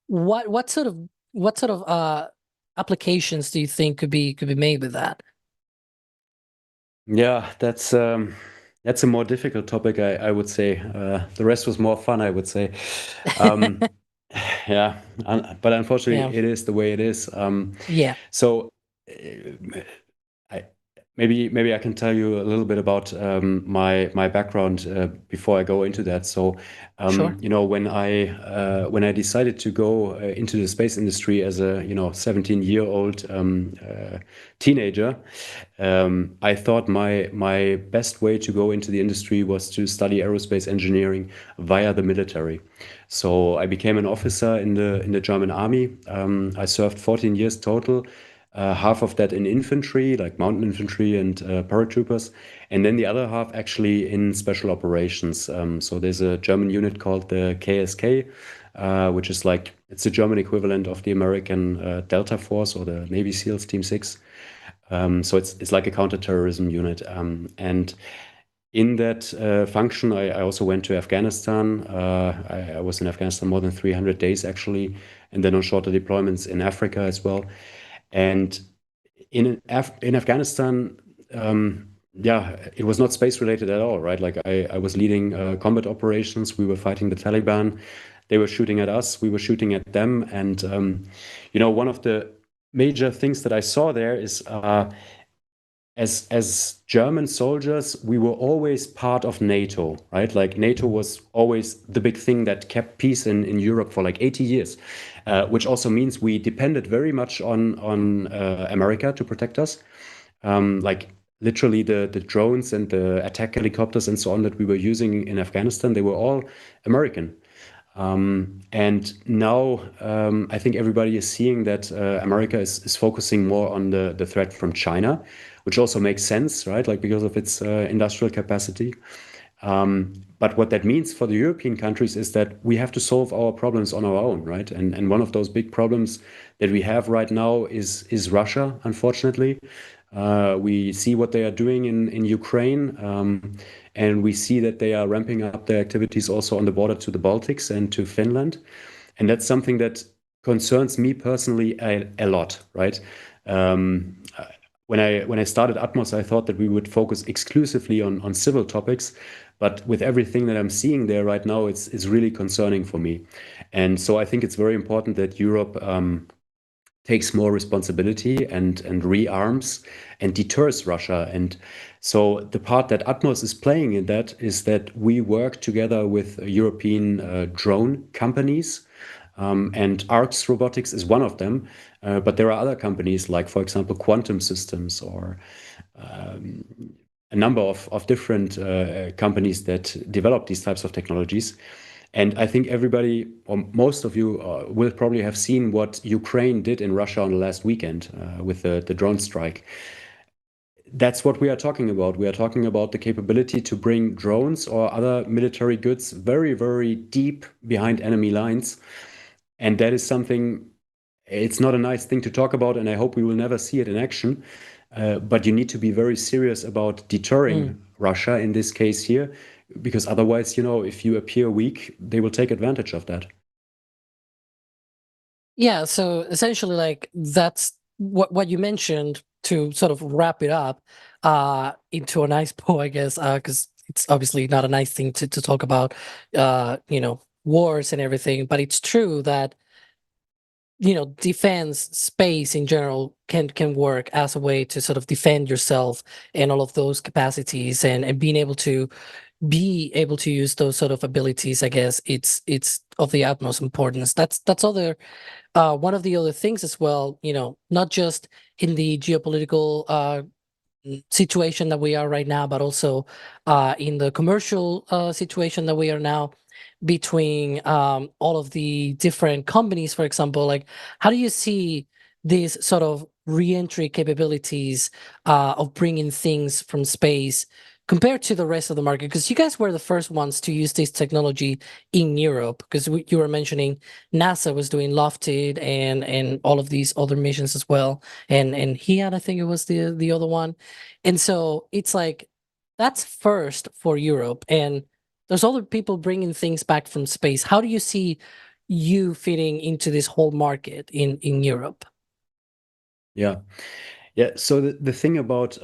What sort of applications do you think could be made with that? Yeah, that's a more difficult topic, I would say. The rest was more fun, I would say. Yeah, but unfortunately, Yeah. it is the way it is. Yeah. So, maybe I can tell you a little bit about my background before I go into that. So, Sure. when I decided to go into the space industry as a 17-year-old teenager, I thought my best way to go into the industry was to study aerospace engineering via the military. So I became an officer in the German army. I served 14 years total. Half of that in infantry, like mountain infantry and paratroopers, and then the other half actually in special operations. So there's a German unit called the KSK, which is like it's the German equivalent of the American Delta Force or the Navy SEALs Team 6. So it's like a counterterrorism unit. And in that function, I also went to Afghanistan. I was in Afghanistan more than 300 days actually, and then on shorter deployments in Africa as well. And in Afghanistan, yeah, it was not space related at all, right? Like I was leading combat operations. We were fighting the Taliban. They were shooting at us. We were shooting at them. And one of the major things that I saw there is as German soldiers, we were always part of NATO, right? Like NATO was always the big thing that kept peace in Europe for like 80 years, which also means we depended very much on America to protect us. Like literally the drones and the attack helicopters and so on that we were using in Afghanistan, they were all American. And now I think everybody is seeing that America is focusing more on the threat from China, which also makes sense, right? Like because of its industrial capacity. But what that means for the European countries is that we have to solve our problems on our own, right? And one of those big problems that we have right now is Russia, unfortunately. We see what they are doing in Ukraine, and we see that they are ramping up their activities also on the border to the Baltics and to Finland. And that's something that concerns me personally a lot, right? When I started Atmos, I thought that we would focus exclusively on civil topics, but with everything that I'm seeing there right now, it's really concerning for me. And so I think it's very important that Europe takes more responsibility and rearms and deters Russia. And so the part that Atmos is playing in that is that we work together with European drone companies. And ARX Robotics is one of them, but there are other companies like, for example, Quantum Systems or a number of different companies that develop these types of technologies. And I think everybody, or most of you, will probably have seen what Ukraine did in Russia on the last weekend with the drone strike. That's what we are talking about. We are talking about the capability to bring drones or other military goods very, very deep behind enemy lines. And that is something, it's not a nice thing to talk about, and I hope we will never see it in action. But you need to be very serious about deterring Russia in this case here, because otherwise, if you appear weak, they will take advantage of that. Yeah, so essentially, like that's what you mentioned to sort of wrap it up into a nice bow, I guess, because it's obviously not a nice thing to talk about, wars and everything. But it's true that defense space in general can work as a way to sort of defend yourself and all of those capacities and being able to use those sort of abilities. I guess it's of the utmost importance. That's other one of the other things as well, not just in the geopolitical situation that we are right now, but also in the commercial situation that we are now between all of the different companies. For example, like how do you see these sort of reentry capabilities of bringing things from space compared to the rest of the market? Because you guys were the first ones to use this technology in Europe, because you were mentioning NASA was doing Lofted and all of these other missions as well, and HIAD, I think it was the other one. And so it's like that's first for Europe, and there's other people bringing things back from space. How do you see you fitting into this whole market in Europe? Yeah. Yeah, so the thing about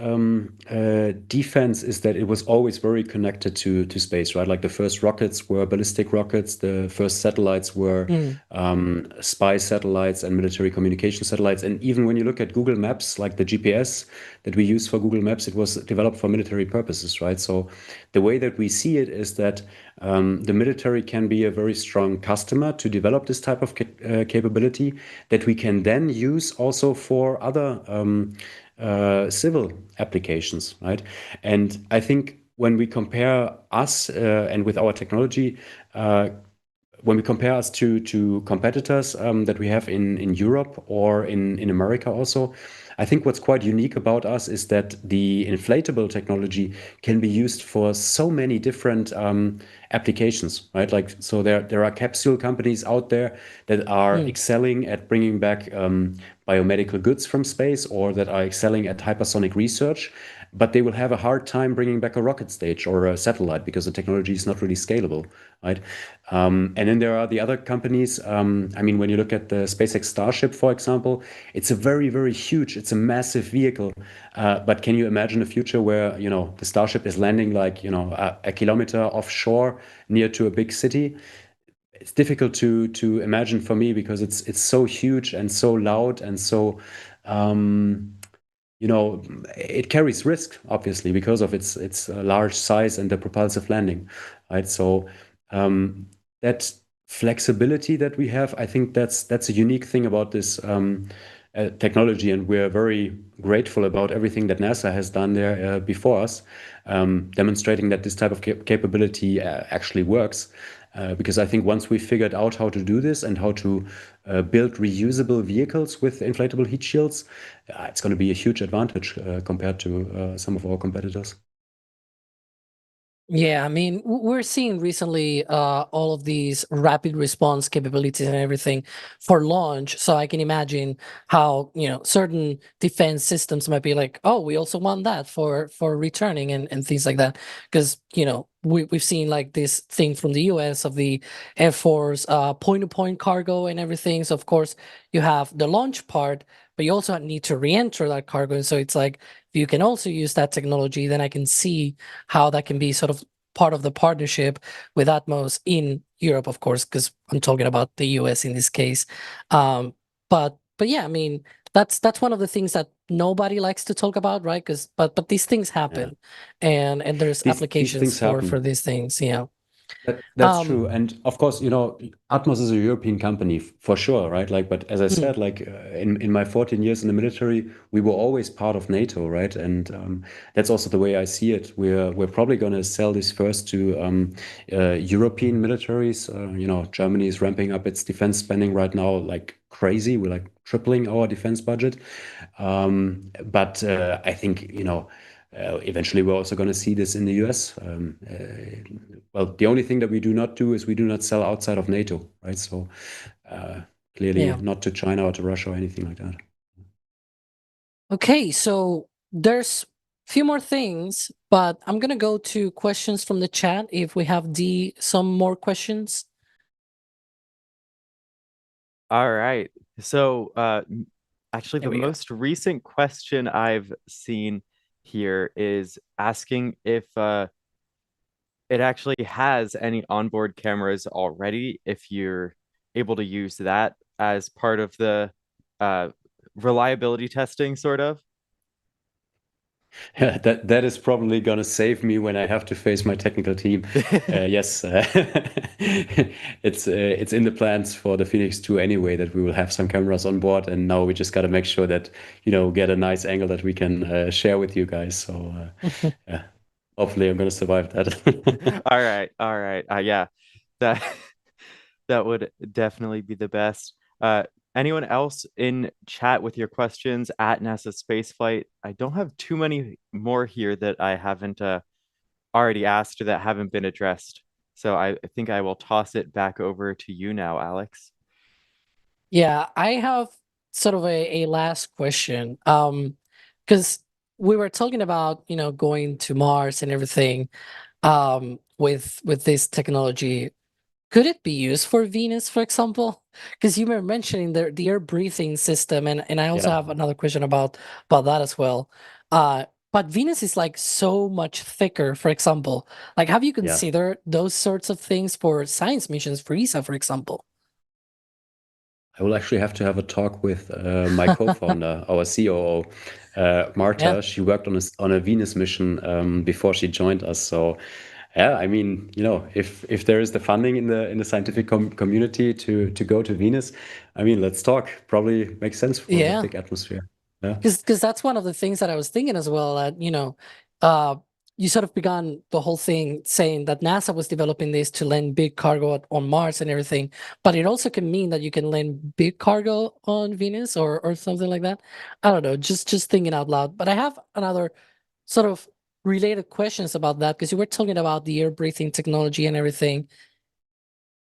defense is that it was always very connected to space, right? Like the first rockets were ballistic rockets, the first satellites were Mm. spy satellites and military communication satellites. And even when you look at Google Maps, like the GPS that we use for Google Maps, it was developed for military purposes, right? So the way that we see it is that the military can be a very strong customer to develop this type of capability that we can then use also for other civil applications, right? And I think when we compare us and with our technology, when we compare us to competitors that we have in Europe or in America also, I think what's quite unique about us is that the inflatable technology can be used for so many different applications, right? Like, so there are capsule companies out there that are excelling at bringing back biomedical goods from space, or that are excelling at hypersonic research, but they will have a hard time bringing back a rocket stage or a satellite because the technology is not really scalable, right? And then there are the other companies. I mean, when you look at the SpaceX Starship, for example, it's a very, very huge, it's a massive vehicle. But can you imagine a future where, you know, the Starship is landing like, you know, a kilometer offshore near to a big city? It's difficult to imagine for me because it's so huge and so loud and so you know, it carries risk, obviously, because of its large size and the propulsive landing, right? So that flexibility that we have, I think that's a unique thing about this technology, and we're very grateful about everything that NASA has done there before us, demonstrating that this type of capability actually works. Because I think once we figured out how to do this and how to build reusable vehicles with inflatable heat shields, it's going to be a huge advantage compared to some of our competitors. Yeah, I mean, we're seeing recently all of these rapid response capabilities and everything for launch. So I can imagine how, you know, certain defense systems might be like, oh, we also want that for returning and things like that. Because, you know, we've seen like this thing from the US of the Air Force point-to-point cargo and everything. So of course you have the launch part, but you also need to re-enter that cargo. And so it's like, if you can also use that technology, then I can see how that can be sort of part of the partnership with Atmos in Europe, of course, because I'm talking about the US in this case. But yeah, I mean, that's one of the things that nobody likes to talk about, right? Because but these things happen, and there's These applications things for happen. these things. Yeah. That's true. And of course, you know, Atmos is a European company for sure, right? Like, but as I Mm, said, like in my 14 years in the military, we were always part of NATO, right? And that's also the way I see it. We're probably going to sell this first to European militaries. You know, Germany is ramping up its defense spending right now like crazy. We're like tripling our defense budget. But I think, you know, eventually, we're also going to see this in the US. Well, the only thing that we do not do is we do not sell outside of NATO, right? So clearly yeah. not to China or to Russia or anything like that. Okay, so there's a few more things, but I'm gonna go to questions from the chat if we have some more questions. All right. So actually, There the we go. most recent question I've seen here is asking if it actually has any onboard cameras already, if you're able to use that as part of the uh, reliability testing, sort of. Yeah, that is probably going to save me when I have to face my technical team. Yes, it's in the plans for the Phoenix 2 anyway that we will have some cameras on board, and now we just got to make sure that, you know, get a nice angle that we can share with you guys. So yeah, hopefully I'm going to survive that. All right, all right. Yeah, that that would definitely be the best. Anyone else in chat with your questions at NASASpaceflight? I don't have too many more here that I haven't already asked or that haven't been addressed. So I think I will toss it back over to you now, Alex. Yeah, I have sort of a last question. Because we were talking about, you know, going to Mars and everything, with this technology. Could it be used for Venus, for example? Because you were mentioning the air breathing system, and I also Yeah. have another question about that as well. But Venus is like so much thicker, for example. Like, have you Yeah. considered those sorts of things for science missions for ESA, for example? I will actually have to have a talk with my co-founder, our COO, Marta. Yeah. She worked on a Venus mission before she joined us. So, yeah, I mean, if there is the funding in the scientific community to go to Venus, I mean, let's talk. Probably makes sense for the Yeah. thick atmosphere. Yeah. Because that's one of the things that I was thinking as well. That uh, you sort of began the whole thing saying that NASA was developing this to land big cargo on Mars and everything, but it also can mean that you can land big cargo on Venus or something like that. I don't know, just thinking out loud. But I have another sort of related questions about that because you were talking about the air breathing technology and everything.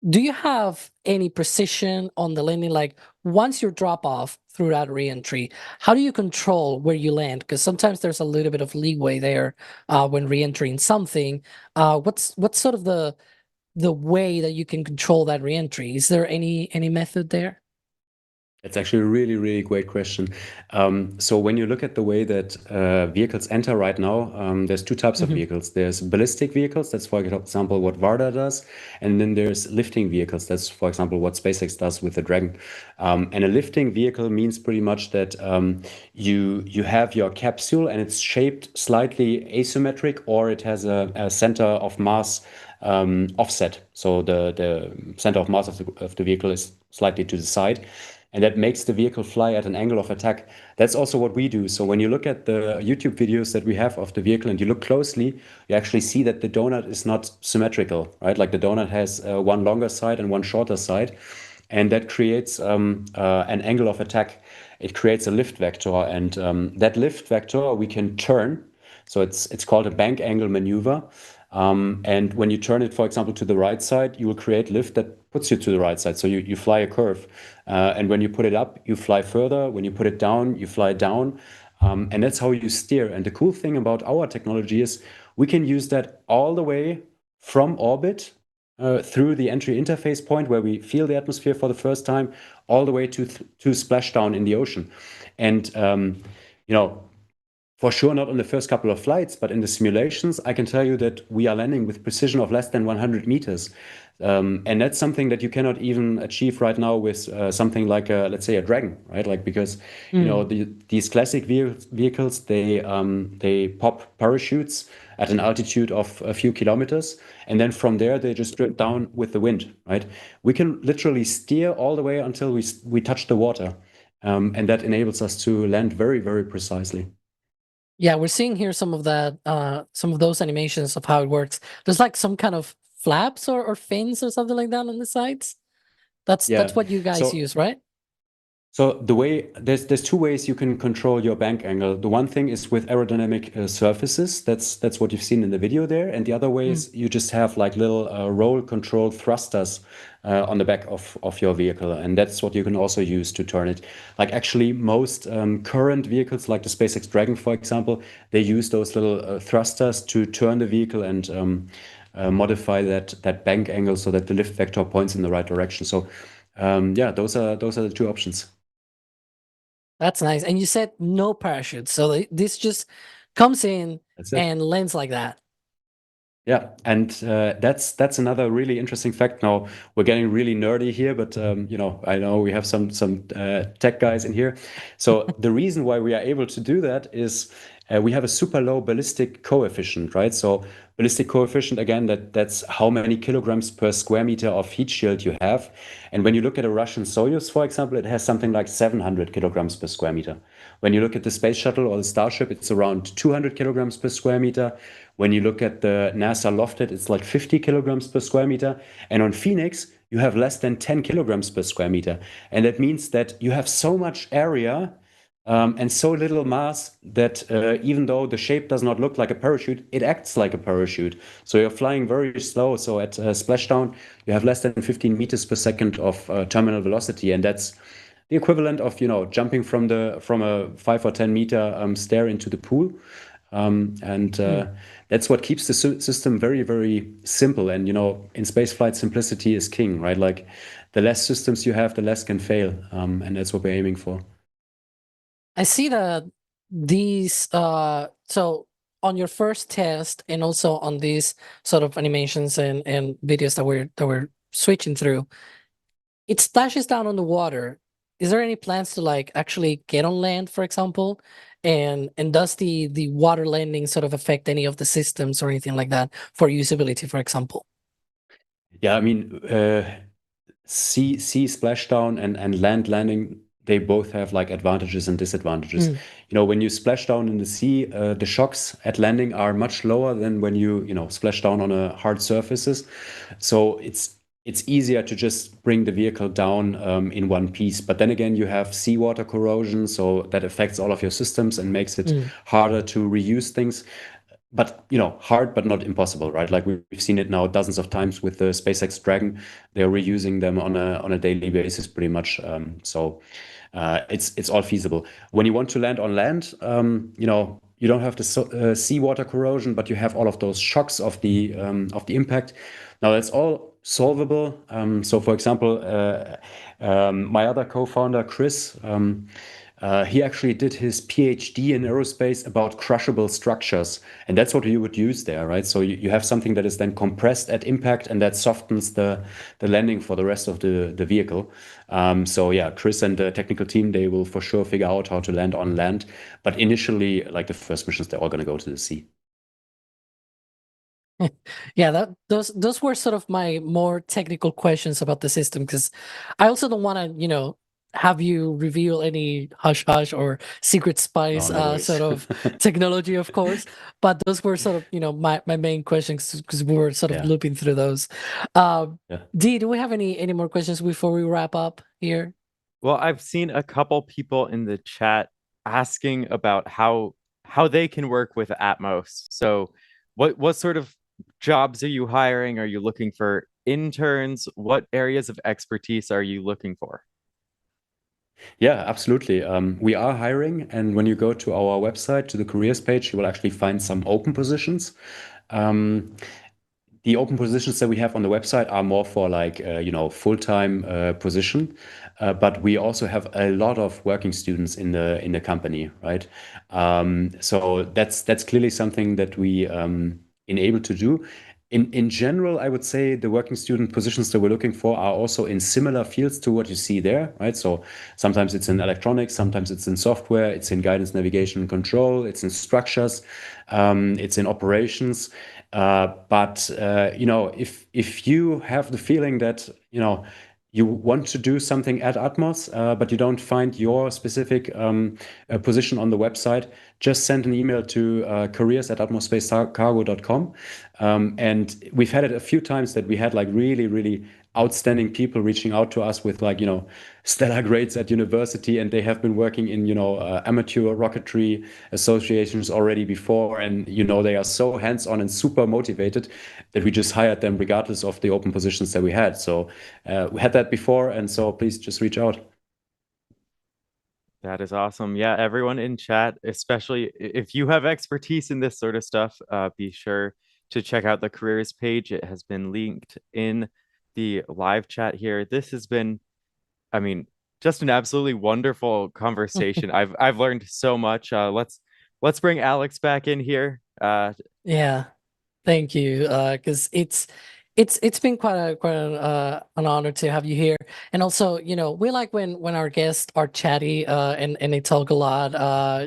Do you have any precision on the landing? Like once you drop off through that reentry, how do you control where you land? Because sometimes there's a little bit of leeway there when reentering something. What's sort of the way that you can control that reentry? Is there any method there? It's actually a really, really great question. So when you look at the way that vehicles enter right now, there's two types of Mhm. vehicles. There's ballistic vehicles, that's for example what Varda does, and then there's lifting vehicles, that's for example what SpaceX does with the Dragon. And a lifting vehicle means pretty much that you have your capsule and it's shaped slightly asymmetric, or it has a center of mass offset. So the center of mass of the vehicle is slightly to the side. And that makes the vehicle fly at an angle of attack. That's also what we do. So when you look at the YouTube videos that we have of the vehicle and you look closely, you actually see that the donut is not symmetrical, right? Like the donut has one longer side and one shorter side. And that creates an angle of attack. It creates a lift vector. And that lift vector we can turn. So it's called a bank angle maneuver. And when you turn it, for example, to the right side, you will create lift that puts you to the right side. So you fly a curve. And when you put it up, you fly further. When you put it down, you fly down. And that's how you steer. And the cool thing about our technology is we can use that all the way from orbit through the entry interface point where we feel the atmosphere for the first time, all the way to splashdown in the ocean. And, for sure, not on the first couple of flights, but in the simulations, I can tell you that we are landing with precision of less than 100 meters. And that's something that you cannot even achieve right now with something like, let's say, a Dragon, right? Like, because, these classic vehicles, they pop parachutes at an altitude of a few kilometers. And then from there, they just drift down with the wind, right? We can literally steer all the way until we touch the water. And that enables us to land very, very precisely. Yeah, we're seeing here some of that, some of those animations of how it works. There's like some kind of flaps or fins or something like that on the sides. That's Yeah. what you guys use, right? So the way there's two ways you can control your bank angle. The one thing is with aerodynamic surfaces. That's what you've seen in the video there. And the other way is you just have like little roll control thrusters on the back of your vehicle, and that's what you can also use to turn it. Like actually most current vehicles, like the SpaceX Dragon, for example, they use those little thrusters to turn the vehicle and modify that bank angle so that the lift vector points in the right direction. So yeah, those are the two options. That's nice. And you said no parachute, so this just comes in That's it. and lands like that. Yeah, and that's another really interesting fact. Now we're getting really nerdy here, but I know we have some tech guys in here. So the reason why we are able to do that is we have a super low ballistic coefficient, right? So ballistic coefficient, again, that's how many kilograms per square meter of heat shield you have. And when you look at a Russian Soyuz, for example, it has something like 700 kilograms per square meter. When you look at the space shuttle or the Starship, it's around 200 kilograms per square meter. When you look at the NASA Lofted, it's like 50 kilograms per square meter. And on Phoenix, you have less than 10 kilograms per square meter. And that means that you have so much area and so little mass that even though the shape does not look like a parachute, it acts like a parachute. So you're flying very slow. So at splashdown, you have less than 15 meters per second of terminal velocity. And that's the equivalent of, jumping from a 5 or 10 meter stair into the pool. that's what keeps the system very, very simple. And, in spaceflight, simplicity is king, right? Like the less systems you have, the less can fail. And that's what we're aiming for. I see that these so on your first test and also on these sort of animations and videos that we're switching through, it splashes down on the water. Is there any plans to like actually get on land, for example? And does the water landing sort of affect any of the systems or anything like that for usability, for example? Yeah, I mean, sea splashdown and land landing, they both have like advantages and disadvantages. Mm. When you splash down in the sea, the shocks at landing are much lower than when you splash down on a hard surfaces. So it's easier to just bring the vehicle down in one piece. But then again, you have seawater corrosion, so that affects all of your systems and makes it harder to reuse things. But hard but not impossible, right? Like we've seen it now dozens of times with the SpaceX Dragon. They're reusing them on a daily basis pretty much. So it's all feasible. When you want to land on land, you don't have the seawater corrosion, but you have all of those shocks of the impact. Now that's all solvable. So for example, my other co-founder Chris, he actually did his PhD in aerospace about crushable structures, and that's what you would use there, right? So you have something that is then compressed at impact, and that softens the landing for the rest of the vehicle. So yeah, Chris and the technical team, they will for sure figure out how to land on land, but initially, like the first missions, they're all going to go to the sea. Yeah, those were sort of my more technical questions about the system, because I also don't want to, have you reveal any hush hush or secret spice No worries. sort of technology, of course. But those were sort of, my main questions, because we were sort of Yeah. looping through those. Yeah. Dee, do we have any more questions before we wrap up here? Well, I've seen a couple people in the chat asking about how they can work with Atmos. So what sort of jobs are you hiring? Are you looking for interns? What areas of expertise are you looking for? Yeah, absolutely. We are hiring, and when you go to our website, to the careers page, you will actually find some open positions. The open positions that we have on the website are more for like full-time position, but we also have a lot of working students in the company, right? So that's clearly something that we enable to do. In general, I would say the working student positions that we're looking for are also in similar fields to what you see there, right? So sometimes it's in electronics, sometimes it's in software, it's in guidance, navigation, and control, it's in structures, it's in operations. But if you have the feeling that you want to do something at Atmos, but you don't find your specific position on the website, just send an email to careers@atmospacecargo.com. And we've had it a few times that we had like really, really outstanding people reaching out to us with like, stellar grades at university, and they have been working in, amateur rocketry associations already before. And, they are so hands-on and super motivated that we just hired them regardless of the open positions that we had. So we had that before. And so please just reach out. That is awesome. Yeah, everyone in chat, especially if you have expertise in this sort of stuff, be sure to check out the careers page. It has been linked in the live chat here. This has been, I mean, just an absolutely wonderful conversation. I've learned so much. Let's bring Alex back in here. Yeah, thank you. Because it's been quite an honor to have you here. And also, we like when our guests are chatty and they talk a lot,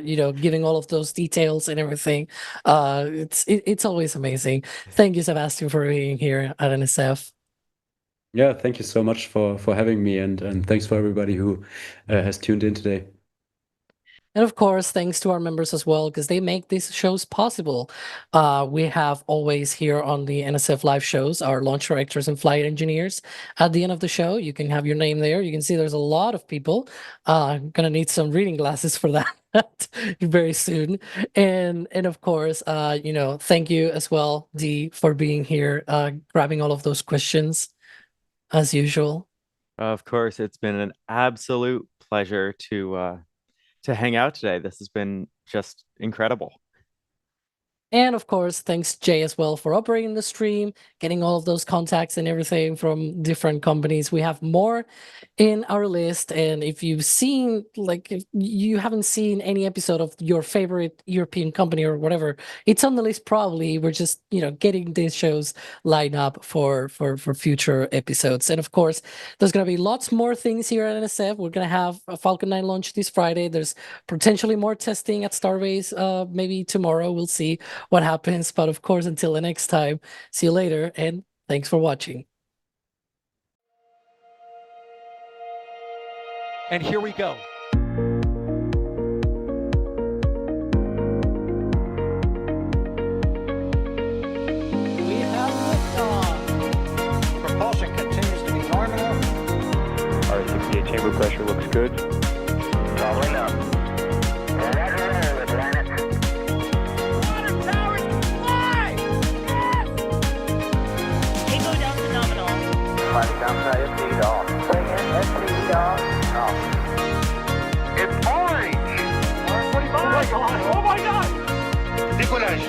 giving all of those details and everything. It's always amazing. Thank you, Sebastian, for being here at NSF. Yeah, thank you so much for having me, and thanks for everybody who has tuned in today. And of course, thanks to our members as well, because they make these shows possible. We have always here on the NSF live shows our launch directors and flight engineers. At the end of the show, you can have your name there. You can see there's a lot of people. Gonna need some reading glasses for that very soon. And of course, thank you as well, Dee, for being here, grabbing all of those questions as usual. Of course, it's been an absolute pleasure to hang out today. This has been just incredible. And of course, thanks Jay as well for operating the stream, getting all of those contacts and everything from different companies. We have more in our list. And if you've seen, like, if you haven't seen any episode of your favorite European company or whatever, it's on the list probably. We're just, getting these shows lined up for future episodes. And of course, there's going to be lots more things here at NSF. We're going to have a Falcon 9 launch this Friday. There's potentially more testing at Starbase maybe tomorrow. We'll see what happens. But of course, until the next time, see you later, and thanks for watching. And here we go. We have liftoff. Propulsion continues to be nominal. R68 chamber pressure looks good. Following up. Roger, with planet. Water towers, fly! Yes! Tango down to nominal. Flight downside speed off. Bring in SPD off. It's orange! R45! Oh my god! Oh my god! Decollage.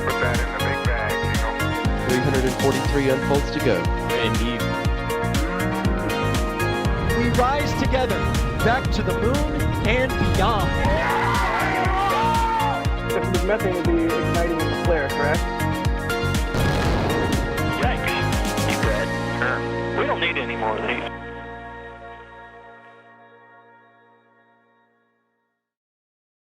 Put that in the big bag, 343 unfolds to go. Indeed. We rise together back to the moon and beyond. If the methane will be igniting in the flare, correct? Yikes. You read? We don't need any more of these.